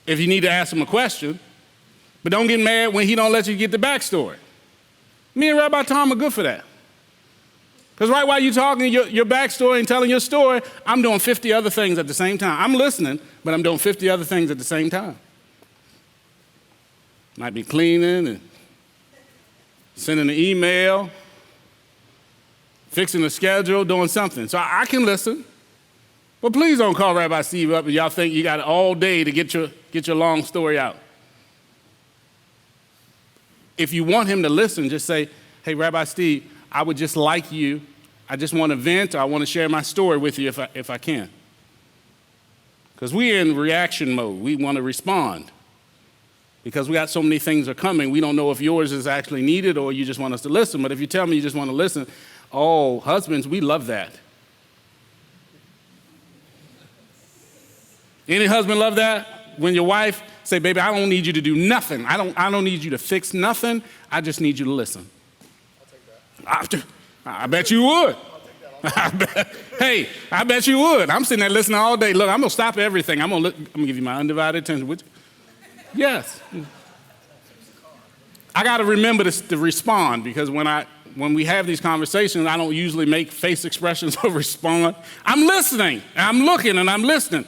if you need to ask him a question, but don't get mad when he don't let you get the backstory. Me and Rabbi Tom are good for that. Because right while you're talking your backstory and telling your story, I'm doing 50 other things at the same time. I'm listening, but I'm doing 50 other things at the same time. Might be cleaning and sending an email, fixing the schedule, doing something. So I can listen. But please don't call Rabbi Steve up and y'all think you got all day to get your long story out. If you want him to listen, just say, hey, Rabbi Steve, I would just like you. I just want to vent. I want to share my story with you if I can. Because we're in reaction mode. We want to respond. Because we got so many things are coming, we don't know if yours is actually needed or you just want us to listen. But if you tell me you just want to listen, oh, husbands, we love that. Any husband love that? When your wife say, baby, I don't need you to do nothing. I don't need you to fix nothing. I just need you to listen. I'll take that. I bet you would. Hey, I bet you would. I'm sitting there listening all day. Look, I'm going to stop everything. I'm going to give you my undivided attention. Would you? Yes. I got to remember to respond because when we have these conversations, I don't usually make face expressions or respond. I'm listening. I'm looking and I'm listening.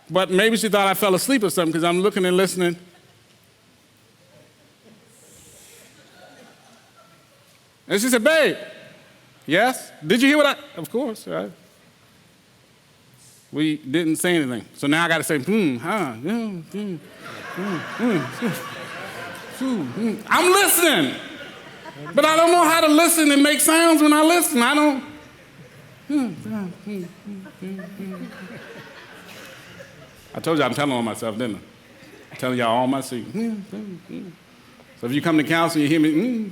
But maybe she thought I fell asleep or something because I'm looking and listening. And she said, babe, yes? Did you hear what of course, right? We didn't say anything. So now I got to say, I'm listening. But I don't know how to listen and make sounds when I listen. I don't. I told you I'm telling on myself, didn't I? I'm telling y'all all my secrets. So if you come to counsel and you hear me,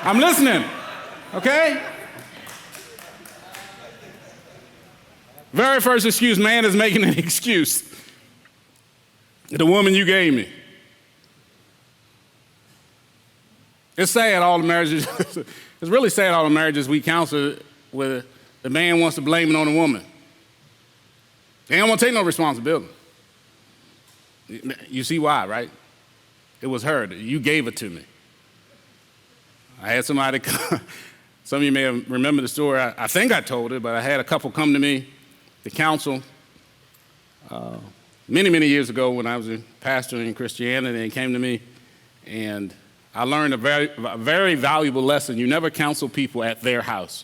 I'm listening, okay? Very first excuse, man is making an excuse. The woman you gave me. It's sad all the marriages, it's really sad all the marriages we counsel where the man wants to blame it on the woman. They don't want to take no responsibility. You see why, right? It was her. You gave it to me. I had somebody come. Some of you may have remembered the story. I think I told it, but I had a couple come to me to counsel many, many years ago when I was a pastor in Christianity, and came to me, and I learned a very valuable lesson. You never counsel people at their house.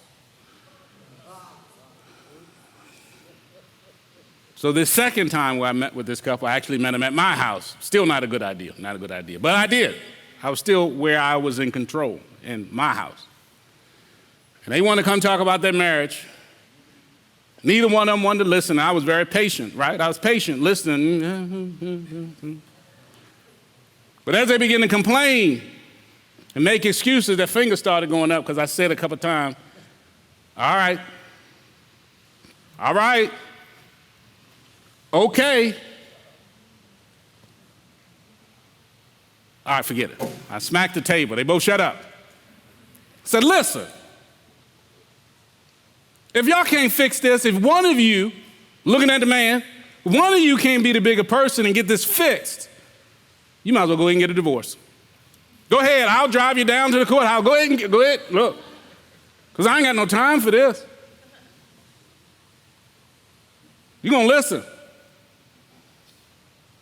So this second time where I met with this couple, I actually met them at my house. Still not a good idea, but I did. I was still where I was in control, in my house. And they wanted to come talk about their marriage. Neither one of them wanted to listen. I was very patient, right? I was patient, listening. But as they began to complain and make excuses, their fingers started going up because I said a couple times, all right, okay. All right, forget it. I smacked the table. They both shut up. I said, listen, if y'all can't fix this, if one of you, looking at the man, one of you can't be the bigger person and get this fixed, you might as well go ahead and get a divorce. Go ahead, I'll drive you down to the courthouse. Go ahead, look. Because I ain't got no time for this. You gonna listen.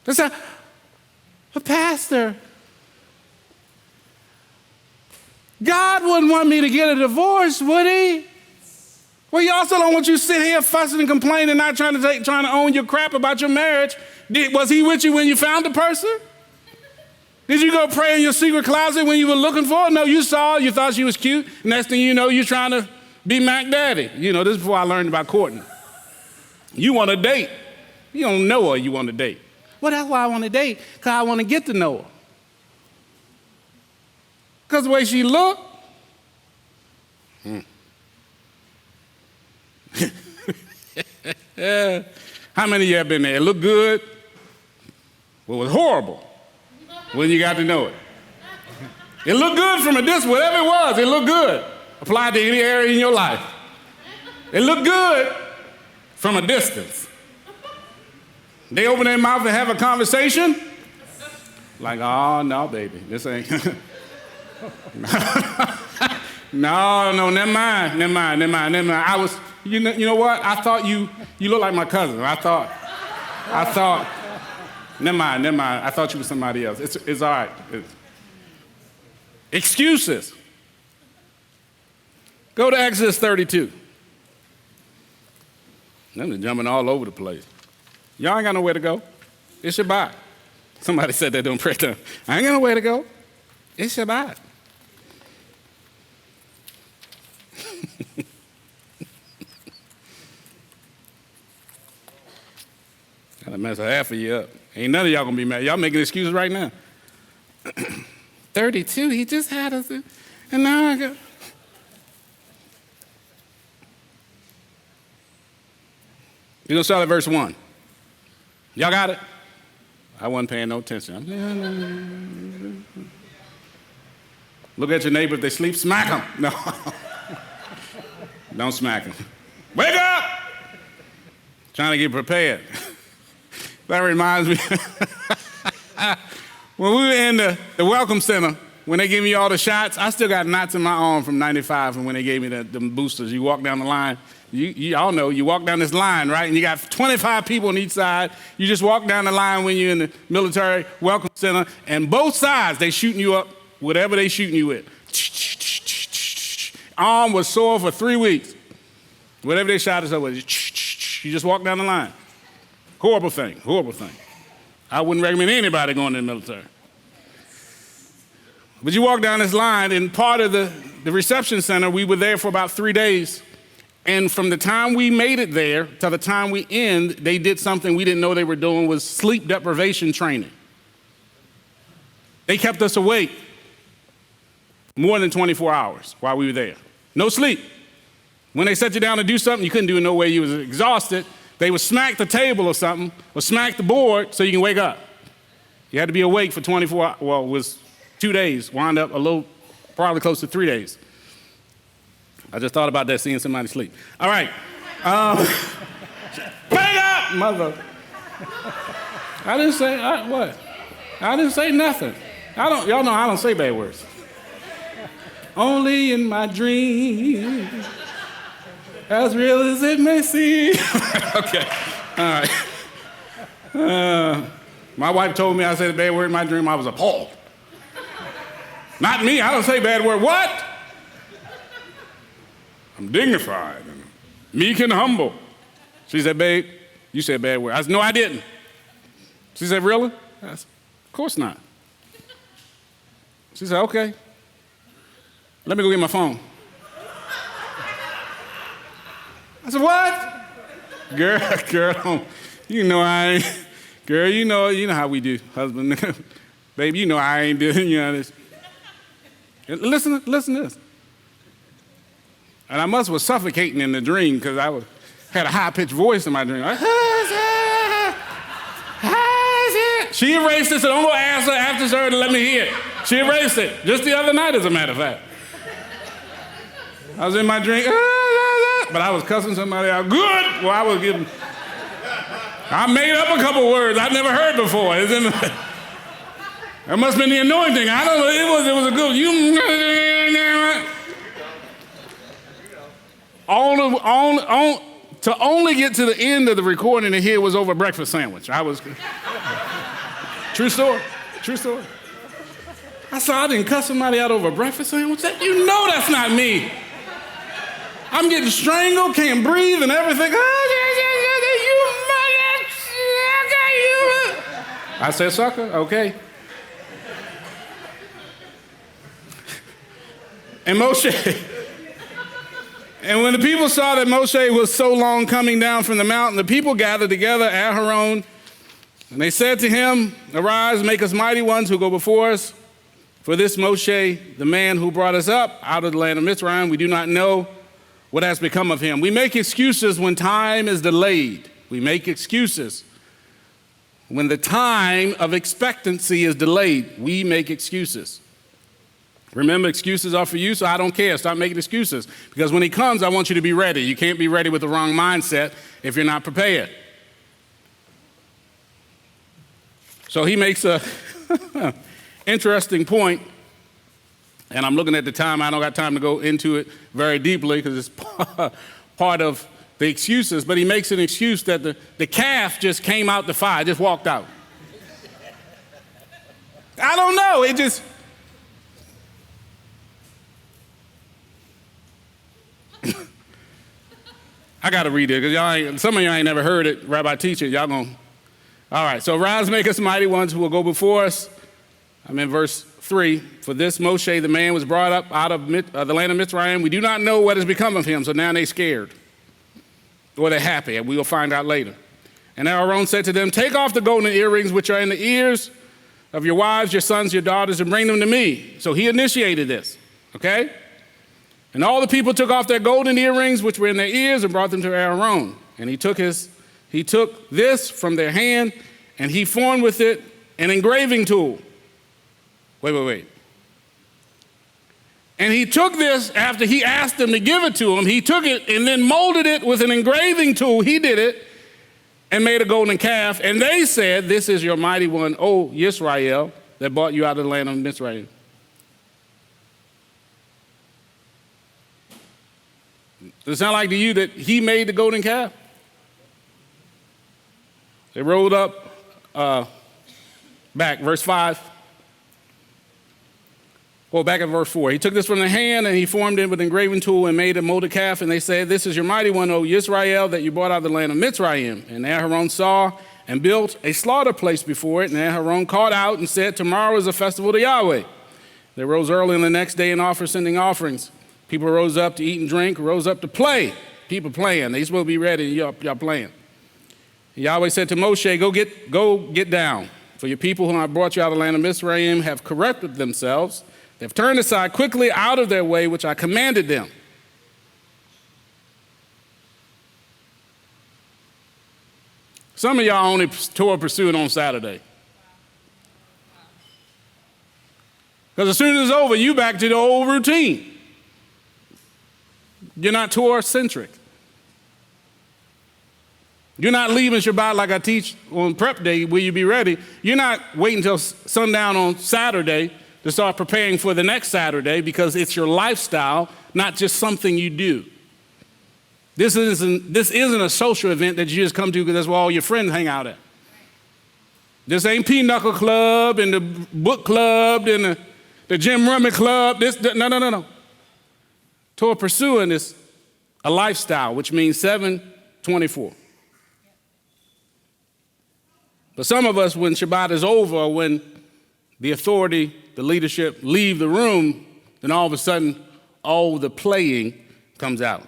They said, but Pastor, God wouldn't want me to get a divorce, would he? Well, he also don't want you to sit here fussing and complaining, not trying to own your crap about your marriage. Was he with you when you found the person? Did you go pray in your secret closet when you were looking for her? No, you saw her, you thought she was cute. Next thing you know, you're trying to be Mac Daddy. You know, this is before I learned about courting. You want to date. You don't know her, you want to date. Well, that's why I want to date, because I want to get to know her. Because the way she looked. How many of you have been there? It looked good. Well, it was horrible when you got to know it. It looked good from a distance, whatever it was, it looked good. Applied to any area in your life. It looked good from a distance. They open their mouth and have a conversation. Like, oh, no, baby, this ain't. No, never mind. I was, you know what? I thought you look like my cousin. I thought, never mind. I thought you were somebody else. It's all right. Excuses. Go to Exodus 32. They're jumping all over the place. Y'all ain't got nowhere to go. It's Shabbat. Somebody said that during prayer time. I ain't got nowhere to go. It's Shabbat. Gotta mess half of you up. Ain't none of y'all gonna be mad. Y'all making excuses right now. 32, he just had us, and now I got. You're gonna start at verse 1. Y'all got it? I wasn't paying no attention. Look at your neighbor, if they sleep, smack them. No. Don't smack them. Wake up! Trying to get prepared. That reminds me. When we were in the Welcome Center, when they gave me all the shots, I still got knots in my arm from 95 from when they gave me the boosters. You walk down the line. You all know, you walk down this line, right? And you got 25 people on each side. You just walk down the line when you're in the military Welcome Center, and both sides, they shooting you up, whatever they shooting you with. Arm was sore for 3 weeks. Whatever they shot us up with, you just walk down the line. Horrible thing. I wouldn't recommend anybody going to the military. But you walk down this line, and part of the reception center, we were there for about 3 days. And from the time we made it there to the time we end, they did something we didn't know they were doing, was sleep deprivation training. They kept us awake more than 24 hours while we were there. No sleep. When they set you down to do something, you couldn't do it no way. You was exhausted. They would smack the table or something, or smack the board so you can wake up. You had to be awake for 24 hours. Well, it was 2 days, wound up a little, probably close to 3 days. I just thought about that, seeing somebody sleep. All right. Wake up, mother. I didn't say, what? I didn't say nothing. Y'all know I don't say bad words. Only in my dreams, as real as it may seem. Okay, all right. My wife told me I said a bad word in my dream. I was appalled. Not me. I don't say bad word. What? I'm dignified and meek and humble. She said, babe, you said a bad word. I said, no, I didn't. She said, really? I said, of course not. She said, okay. Let me go get my phone. I said, what? Girl, you know I ain't. Girl, you know how we do, husband. Baby, you know I ain't doing this. Listen to this. And I was suffocating in the dream because had a high-pitched voice in my dream. She erased it, so don't go ask her after her to let me hear it. She erased it just the other night, as a matter of fact. I was in my dream, but I was cussing somebody out good. Well, I made up a couple words I've never heard before. That must have been the anointing. I don't know. It was a good. To only get to the end of the recording and hear it was over a breakfast sandwich. True story. I didn't cuss somebody out over a breakfast sandwich. You know that's not me. I'm getting strangled, can't breathe, and everything. I said, sucker, okay. And Moshe, and when the people saw that Moshe was so long coming down from the mountain, the people gathered together at Aaron, and they said to him, arise, make us mighty ones who go before us. For this Moshe, the man who brought us up out of the land of Mitzrayim, we do not know what has become of him. We make excuses when time is delayed. We make excuses. When the time of expectancy is delayed, we make excuses. Remember, excuses are for you, so I don't care. Stop making excuses. Because when he comes, I want you to be ready. You can't be ready with the wrong mindset if you're not prepared. So he makes a interesting point, and I'm looking at the time. I don't got time to go into it very deeply because it's part of the excuses, but he makes an excuse that the calf just came out the fire, just walked out. I don't know, it just... I got to read it because some of y'all ain't never heard it. Rabbi teach it. Y'all going, all right. So rise, make us mighty ones who will go before us. I'm in verse 3. For this Moshe, the man, was brought up out of the land of Mitzrayim. We do not know what has become of him. So now they're scared. Or they're happy, and we will find out later. And Aaron said to them, take off the golden earrings which are in the ears of your wives, your sons, your daughters, and bring them to me. So he initiated this, okay? And all the people took off their golden earrings which were in their ears and brought them to Aaron. And he took this from their hand, and he formed with it an engraving tool. Wait. And he took this after he asked them to give it to him. He took it and then molded it with an engraving tool. He did it and made a golden calf. And they said, this is your mighty one, O Yisrael, that brought you out of the land of Mitzrayim. Does it sound like to you that he made the golden calf? They rolled up back, verse 5. Well, back at verse 4. He took this from the hand and he formed it with an engraving tool and made a molded calf. And they said, this is your mighty one, O Yisrael, that you brought out of the land of Mitzrayim. And Aaron saw and built a slaughter place before it. And Aaron called out and said, tomorrow is a festival to Yahweh. They rose early on the next day and offered sending offerings. People rose up to eat and drink, rose up to play. People playing. They supposed to be ready, y'all playing. And Yahweh said to Moshe, go get down. For your people whom I brought you out of the land of Mitzrayim have corrupted themselves. They've turned aside quickly out of their way, which I commanded them. Some of y'all only Torah-pursuant on Saturday. Because as soon as it's over, you back to the old routine. You're not Torah-centric. You're not leaving Shabbat like I teach on prep day, will you be ready? You're not waiting until sundown on Saturday to start preparing for the next Saturday because it's your lifestyle, not just something you do. This isn't a social event that you just come to because that's where all your friends hang out at. This ain't Pinochle Club and the book club and the Jim Rummy Club. No. Torah-pursuant is a lifestyle, which means 7/24. But some of us, when Shabbat is over, or when the authority, the leadership leave the room, then all of a sudden, all the playing comes out.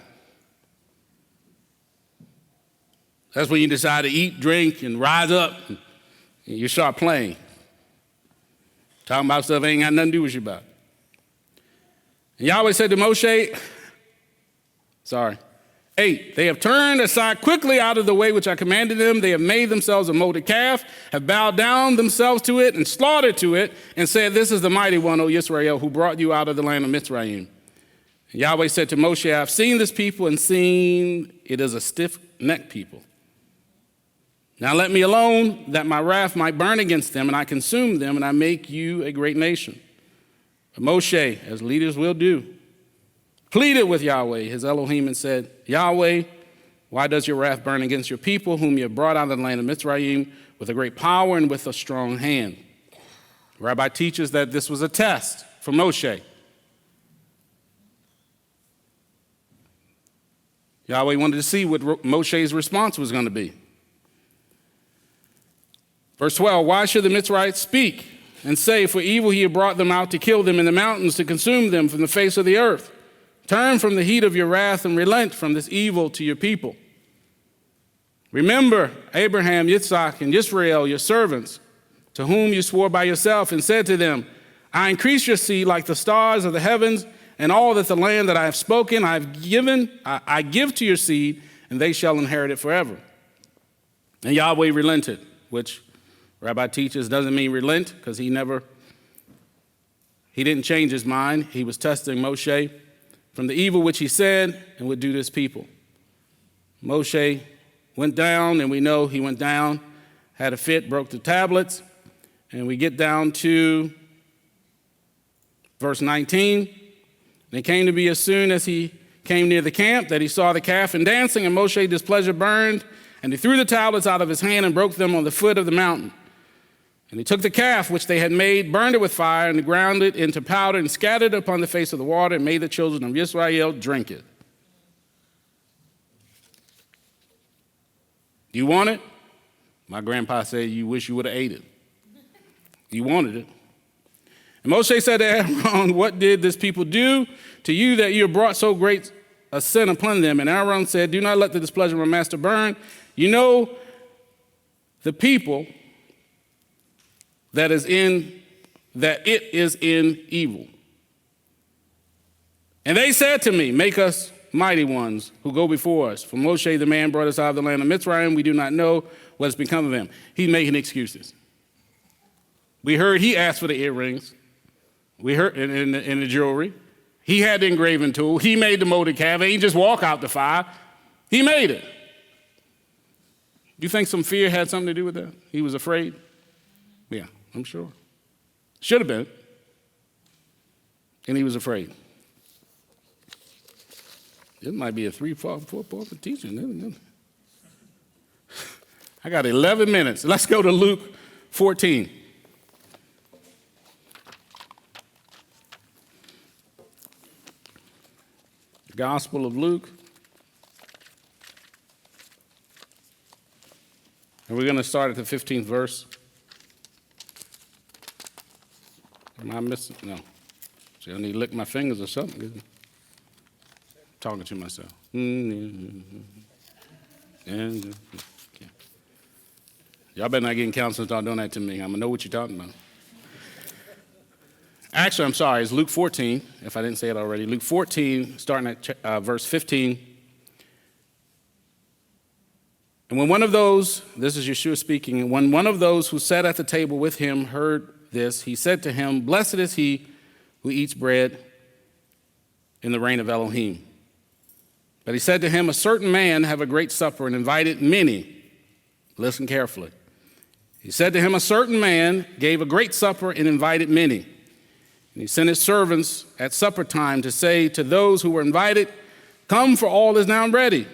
That's when you decide to eat, drink, and rise up, and you start playing. Talking about stuff that ain't got nothing to do with Shabbat. And Yahweh said to Moshe, 8, they have turned aside quickly out of the way which I commanded them. They have made themselves a molded calf, have bowed down themselves to it and slaughtered to it, and said, this is the mighty one, O Yisrael, who brought you out of the land of Mitzrayim. And Yahweh said to Moshe, I have seen this people and seen it is a stiff-necked people. Now let me alone, that my wrath might burn against them, and I consume them, and I make you a great nation. But Moshe, as leaders will do, pleaded with Yahweh, his Elohim, and said, Yahweh, why does your wrath burn against your people, whom you have brought out of the land of Mitzrayim with a great power and with a strong hand? The rabbi teaches that this was a test for Moshe. Yahweh wanted to see what Moshe's response was going to be. Verse 12, why should the Mitzrayites speak and say, for evil he had brought them out to kill them in the mountains, to consume them from the face of the earth? Turn from the heat of your wrath and relent from this evil to your people. Remember Abraham, Yitzhak, and Israel, your servants, to whom you swore by yourself and said to them, I increase your seed like the stars of the heavens, and all that the land that I have spoken I give to your seed, and they shall inherit it forever. And Yahweh relented, which Rabbi teaches doesn't mean relent, because he didn't change his mind. He was testing Moshe from the evil which he said and would do to his people. Moshe went down, and we know he went down, had a fit, broke the tablets, and we get down to verse 19. And it came to be as soon as he came near the camp that he saw the calf and dancing, and Moshe displeasure burned, and he threw the tablets out of his hand and broke them on the foot of the mountain. And he took the calf which they had made, burned it with fire, and ground it into powder, and scattered it upon the face of the water, and made the children of Israel drink it. Do you want it? My grandpa said, you wish you would have ate it. You wanted it. And Moshe said to Aaron, what did this people do to you that you have brought so great a sin upon them? And Aaron said, do not let the displeasure of my master burn. You know the people that it is in evil. And they said to me, make us mighty ones who go before us. For Moshe, the man, brought us out of the land of Mitzrayim. We do not know what has become of him. He's making excuses. We heard he asked for the earrings. We heard in the jewelry. He had the engraving tool. He made the molded calf. He didn't just walk out the fire. He made it. Do you think some fear had something to do with that? He was afraid? Yeah, I'm sure. Should have been. And he was afraid. This might be a 3-4 teaching. I got 11 minutes. Let's go to Luke 14. The Gospel of Luke. And we're going to start at the 15th verse. Am I missing? No. See, I need to lick my fingers or something. Talking to myself. Y'all better not get in counsel and start doing that to me. I'm going to know what you're talking about. Actually, I'm sorry. It's Luke 14, if I didn't say it already. Luke 14, starting at verse 15. And when one of those, this is Yeshua speaking, and when one of those who sat at the table with him heard this, he said to him, blessed is he who eats bread in the reign of Elohim. But he said to him, a certain man have a great supper and invited many. Listen carefully. He said to him, a certain man gave a great supper and invited many. And he sent his servants at supper time to say to those who were invited, come, for all is now ready.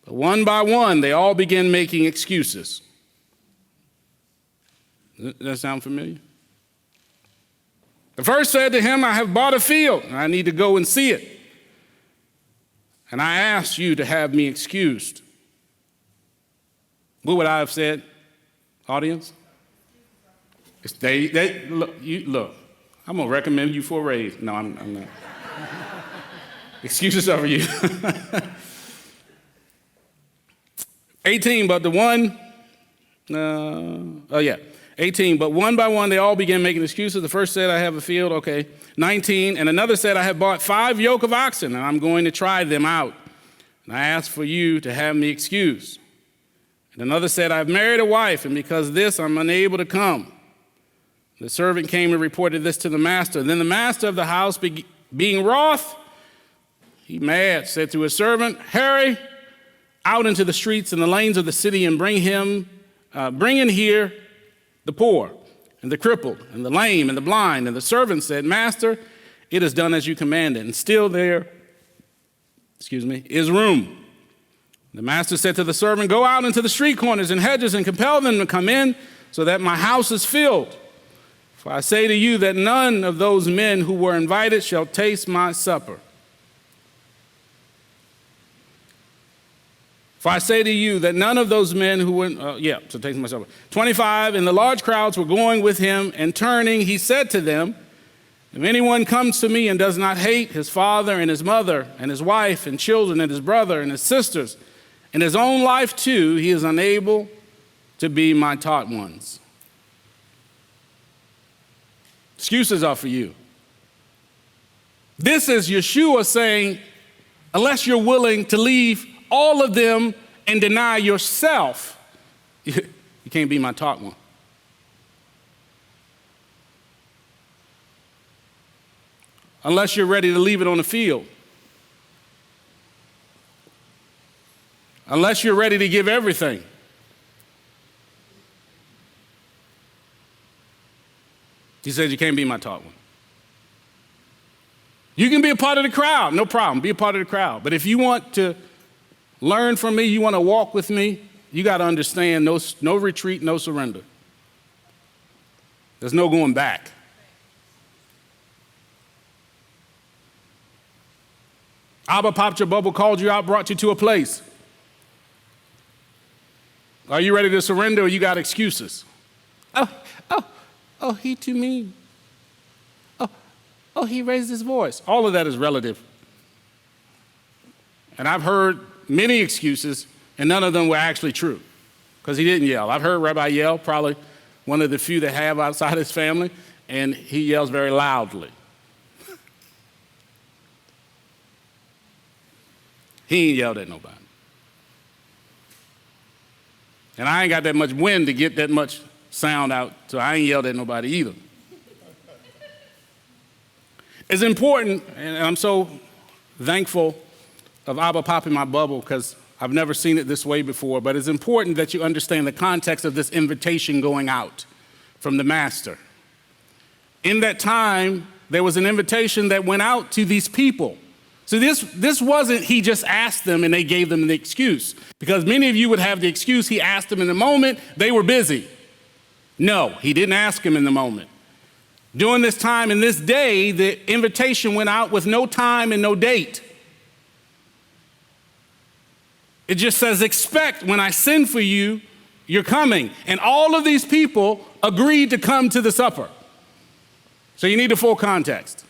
But one by one, they all began making excuses. Does that sound familiar? The first said to him, I have bought a field, and I need to go and see it. And I asked you to have me excused. What would I have said, audience? Look, I'm going to recommend you for a raise. No, I'm not. Excuses are for you. 18, but the one, 18, but one by one they all began making excuses. The first said, I have a field, okay. 19, and another said, I have bought 5 yoke of oxen, and I'm going to try them out. And I asked for you to have me excused. And another said, I've married a wife, and because of this I'm unable to come. The servant came and reported this to the master. Then the master of the house, being wroth, he mad, said to his servant, hurry out into the streets and the lanes of the city and bring in here the poor and the crippled and the lame and the blind. And the servant said, Master, it is done as you commanded, and still there, is room. The master said to the servant, go out into the street corners and hedges and compel them to come in so that my house is filled. For I say to you that none of those men who were invited shall taste my supper. For I say to you that none of those men who were, taste my supper. 25, and the large crowds were going with him, and turning, he said to them, if anyone comes to me and does not hate his father and his mother and his wife and children and his brother and his sisters and his own life too, he is unable to be my taught ones. Excuses are for you. This is Yeshua saying, unless you're willing to leave all of them and deny yourself, you can't be my taught one. Unless you're ready to leave it on the field. Unless you're ready to give everything. He says you can't be my taught one. You can be a part of the crowd, no problem, be a part of the crowd. But if you want to learn from me, you want to walk with me, you got to understand no retreat, no surrender. There's no going back. Abba popped your bubble, called you out, brought you to a place. Are you ready to surrender or you got excuses? Oh, he too mean. Oh, he raised his voice. All of that is relative. And I've heard many excuses, and none of them were actually true, because he didn't yell. I've heard Rabbi yell, probably one of the few that have outside his family, and he yells very loudly. He ain't yelled at nobody. And I ain't got that much wind to get that much sound out, so I ain't yelled at nobody either. It's important, and I'm so thankful of Abba popping my bubble because I've never seen it this way before, but it's important that you understand the context of this invitation going out from the master. In that time, there was an invitation that went out to these people. So this wasn't he just asked them and they gave them the excuse, because many of you would have the excuse he asked them in the moment, they were busy. No, he didn't ask them in the moment. During this time and this day, the invitation went out with no time and no date. It just says, expect when I send for you, you're coming. And all of these people agreed to come to the supper. So you need the full context.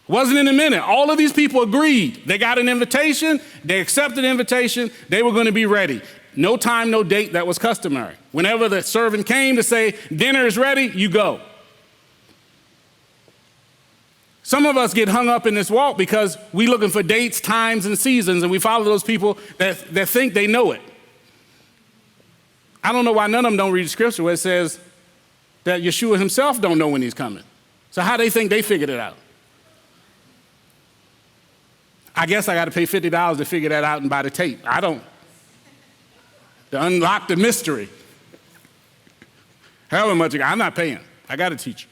It wasn't in a minute. All of these people agreed. They got an invitation. They accepted the invitation. They were going to be ready. No time, no date. That was customary. Whenever the servant came to say, dinner is ready, you go. Some of us get hung up in this walk because we're looking for dates, times, and seasons, and we follow those people that think they know it. I don't know why none of them don't read the scripture where it says that Yeshua himself don't know when he's coming. So how they think they figured it out? I guess I got to pay $50 to figure that out and buy the tape. I don't. To unlock the mystery. However much I'm not paying. I got a teacher.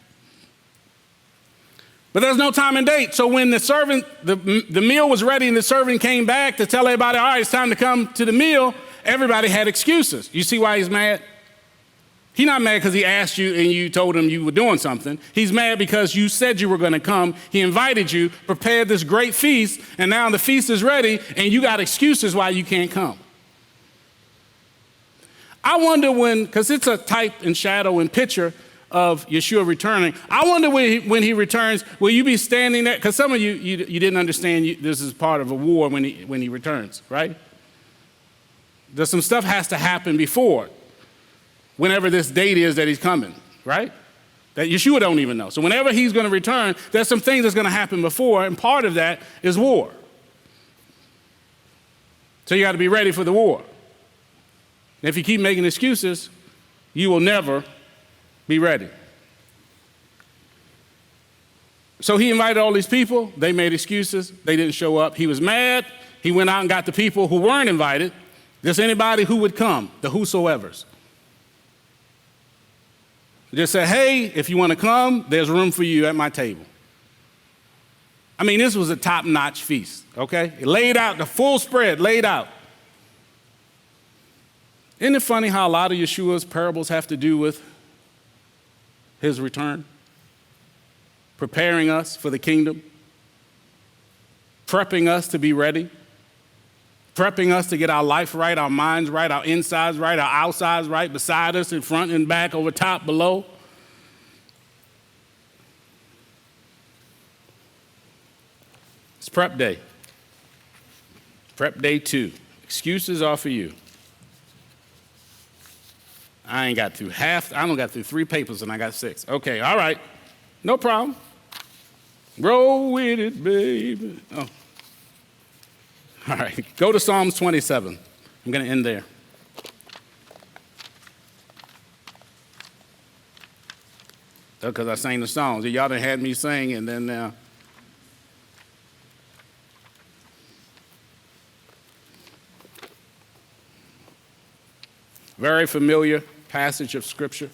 But there's no time and date. So when the servant, the meal was ready and the servant came back to tell everybody, all right, it's time to come to the meal, everybody had excuses. You see why he's mad? He's not mad because he asked you and you told him you were doing something. He's mad because you said you were going to come. He invited you, prepared this great feast, and now the feast is ready, and you got excuses why you can't come. I wonder because it's a type and shadow and picture of Yeshua returning. I wonder when he returns, will you be standing there? Because some of you didn't understand this is part of a war when he returns, right? There's some stuff has to happen before, whenever this date is that he's coming, right? That Yeshua don't even know. So whenever he's going to return, there's some things that's going to happen before, and part of that is war. So you got to be ready for the war. And if you keep making excuses, you will never be ready. So he invited all these people. They made excuses. They didn't show up. He was mad. He went out and got the people who weren't invited. Just anybody who would come, the whosoevers. Just say, hey, if you want to come, there's room for you at my table. I mean, this was a top-notch feast, okay? It laid out, the full spread laid out. Isn't it funny how a lot of Yeshua's parables have to do with his return? Preparing us for the kingdom. Prepping us to be ready. Prepping us to get our life right, our minds right, our insides right, our outsides right, beside us, in front and back, over top, below. It's prep day. Prep day 2. Excuses are for you. I ain't got through I don't got through 3 papers and I got 6. Okay, all right. No problem. Roll with it, baby. Oh. All right, go to Psalms 27. I'm going to end there. Because I sang the songs. Y'all done had me sing, and then very familiar passage of Scripture.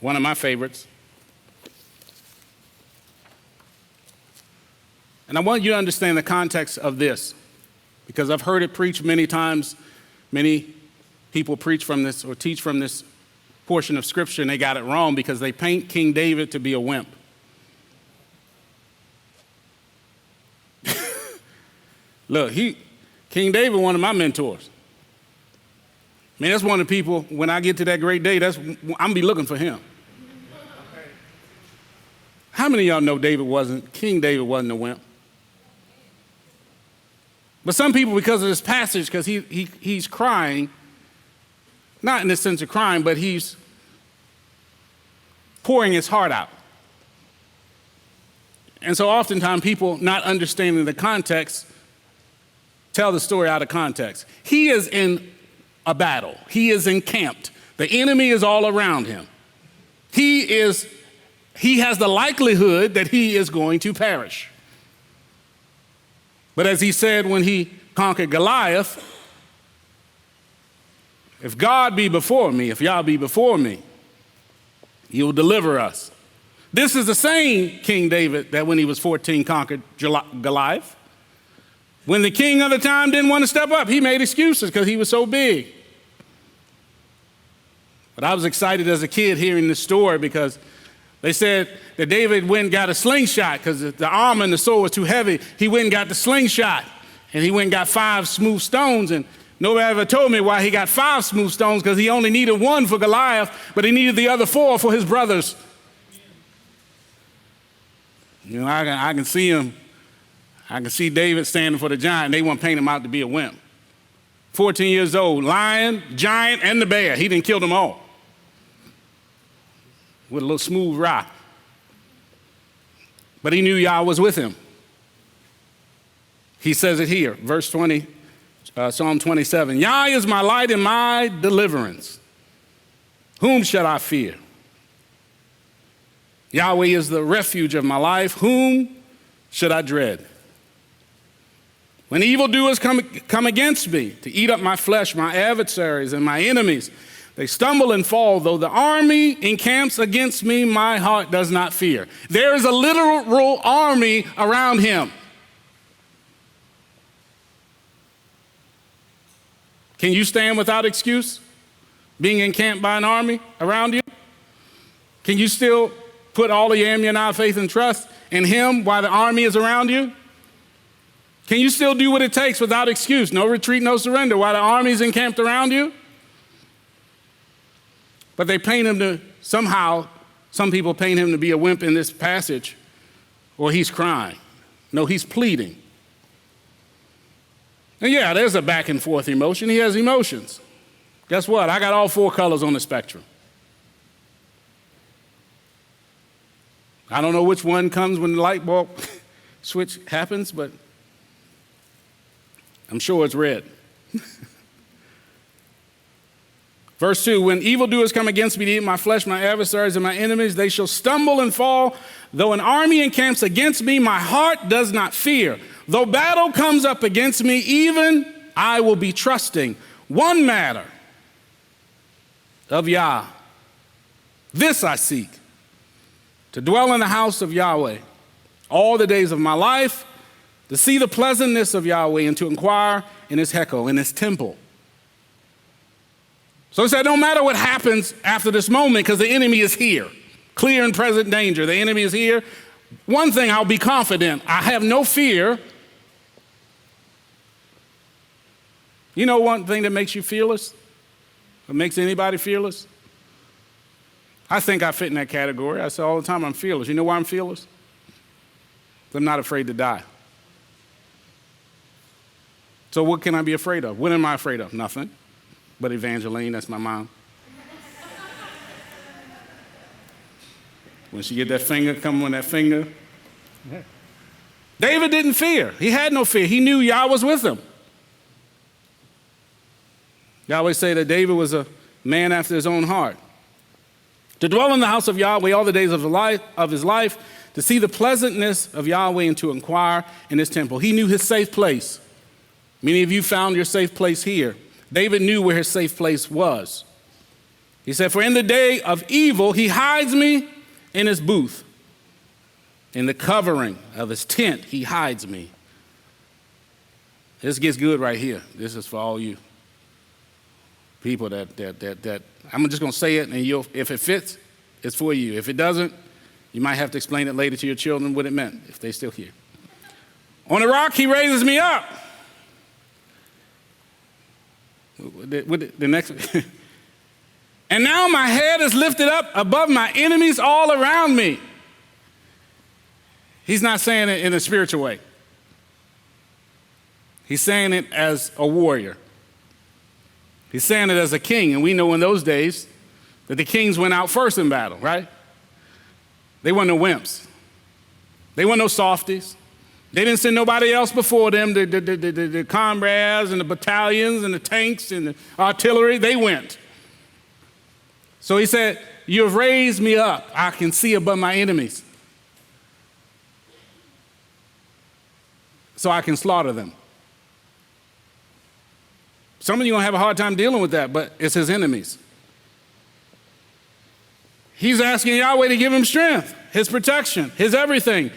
One of my favorites. And I want you to understand the context of this, because I've heard it preached many times. Many people preach from this or teach from this portion of Scripture, and they got it wrong because they paint King David to be a wimp. Look, King David, one of my mentors. I mean, that's one of the people, when I get to that great day, I'm going to be looking for him. How many of y'all know King David wasn't a wimp? But some people, because of this passage, because he's crying, not in the sense of crying, but he's pouring his heart out. And so oftentimes people, not understanding the context, tell the story out of context. He is in a battle. He is encamped. The enemy is all around him. He has the likelihood that he is going to perish. But as he said when he conquered Goliath, if God be before me, if Yah be before me, he will deliver us. This is the same King David that when he was 14 conquered Goliath. When the king of the time didn't want to step up, he made excuses because he was so big. But I was excited as a kid hearing this story because they said that David went and got a slingshot because the armor and the sword was too heavy. He went and got the slingshot, and he went and got 5 smooth stones. And nobody ever told me why he got 5 smooth stones, because he only needed 1 for Goliath, but he needed the other 4 for his brothers. You know, I can see him. I can see David standing for the giant. They want to paint him out to be a wimp. 14 years old, lion, giant, and the bear. He didn't kill them all with a little smooth rock. But he knew Yah was with him. He says it here, verse 20, Psalm 27. Yah is my light and my deliverance. Whom shall I fear? Yahweh is the refuge of my life. Whom should I dread? When evildoers come against me to eat up my flesh, my adversaries and my enemies, they stumble and fall. Though the army encamps against me, my heart does not fear. There is a literal army around him. Can you stand without excuse, being encamped by an army around you? Can you still put all of your Messianic faith and trust in him while the army is around you? Can you still do what it takes without excuse? No retreat, no surrender, while the army is encamped around you? But they paint him to, somehow, some people paint him to be a wimp in this passage, or he's crying. No, he's pleading. And yeah, there's a back and forth emotion. He has emotions. Guess what? I got all 4 colors on the spectrum. I don't know which one comes when the light bulb switch happens, but I'm sure it's red. Verse 2, when evildoers come against me to eat my flesh, my adversaries and my enemies, they shall stumble and fall. Though an army encamps against me, my heart does not fear. Though battle comes up against me, even I will be trusting. One matter of Yah, this I seek, to dwell in the house of Yahweh all the days of my life, to see the pleasantness of Yahweh and to inquire in his hekel, in his temple. So he said, no matter what happens after this moment, because the enemy is here, clear and present danger, the enemy is here. One thing, I'll be confident, I have no fear. You know one thing that makes you fearless? What makes anybody fearless? I think I fit in that category. I say all the time, I'm fearless. You know why I'm fearless? I'm not afraid to die. So what can I be afraid of? What am I afraid of? Nothing. But Evangeline, that's my mom. When she get that finger, come on that finger. Yeah. David didn't fear. He had no fear. He knew Yah was with him. Yahweh say that David was a man after his own heart. To dwell in the house of Yahweh all the days of his life, to see the pleasantness of Yahweh and to inquire in his temple. He knew his safe place. Many of you found your safe place here. David knew where his safe place was. He said, for in the day of evil, he hides me in his booth. In the covering of his tent, he hides me. This gets good right here. This is for all you people that I'm just going to say it, and if it fits, it's for you. If it doesn't, you might have to explain it later to your children what it meant, if they're still here. On a rock, he raises me up. The next, and now my head is lifted up above my enemies all around me. He's not saying it in a spiritual way. He's saying it as a warrior. He's saying it as a king, and we know in those days that the kings went out first in battle, right? They weren't no wimps. They weren't no softies. They didn't send nobody else before them, the comrades and the battalions and the tanks and the artillery. They went. So he said, you have raised me up. I can see above my enemies. So I can slaughter them. Some of you are going to have a hard time dealing with that, but it's his enemies. He's asking Yahweh to give him strength, his protection, his everything.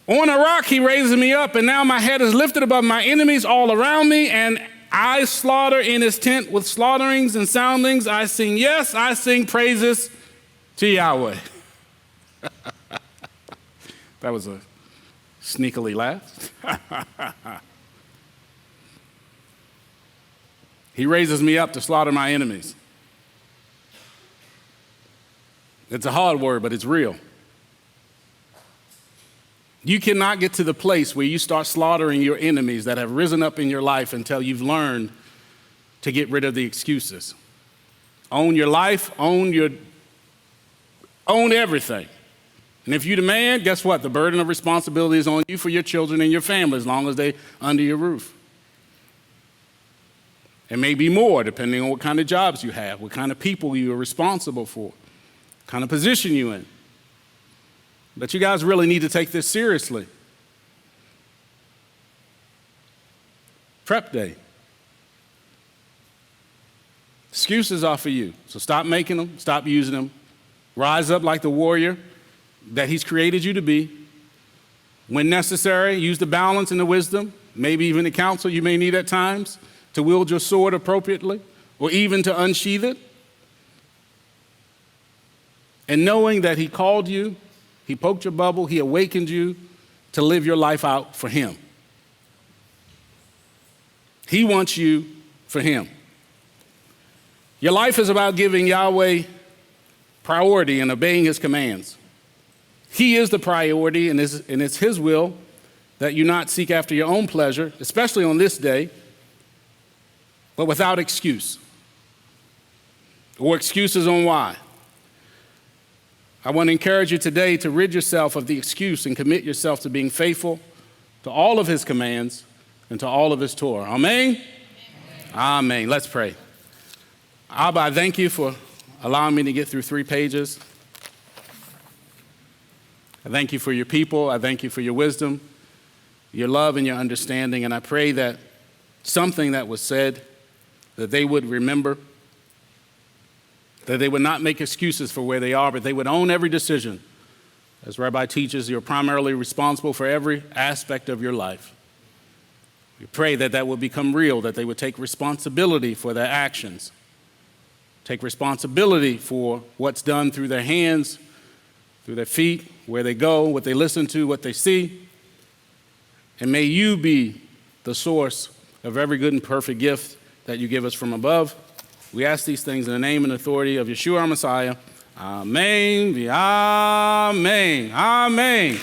On a rock he raises me up, and now my head is lifted above my enemies all around me, and I slaughter in his tent with slaughterings and soundings. I sing, yes, I sing praises to Yahweh. That was a sneakily laugh. He raises me up to slaughter my enemies. It's a hard word, but it's real. You cannot get to the place where you start slaughtering your enemies that have risen up in your life until you've learned to get rid of the excuses. Own your life, own everything. And if you're the man, guess what? The burden of responsibility is on you for your children and your family as long as they're under your roof. It may be more depending on what kind of jobs you have, what kind of people you are responsible for, what kind of position you're in. But you guys really need to take this seriously. Prep day. Excuses are for you. So stop making them, stop using them. Rise up like the warrior that he's created you to be. When necessary, use the balance and the wisdom maybe even the counsel you may need at times to wield your sword appropriately, or even to unsheath it. And knowing that he called you, he poked your bubble, he awakened you to live your life out for him. He wants you for him. Your life is about giving Yahweh priority and obeying his commands. He is the priority, and it's his will that you not seek after your own pleasure, especially on this day, but without excuse or excuses on why. I want to encourage you today to rid yourself of the excuse and commit yourself to being faithful to all of his commands and to all of his Torah. Amen? Amen. Let's pray. Abba, I thank you for allowing me to get through 3 pages. I thank you for your people. I thank you for your wisdom, your love, and your understanding. And I pray that something that was said, that they would remember, that they would not make excuses for where they are, but they would own every decision. As Rabbi teaches, you're primarily responsible for every aspect of your life. We pray that that would become real, that they would take responsibility for their actions, take responsibility for what's done through their hands, through their feet, where they go, what they listen to, what they see. And may you be the source of every good and perfect gift that you give us from above. We ask these things in the name and authority of Yeshua our Messiah. Amen. Amen. Amen.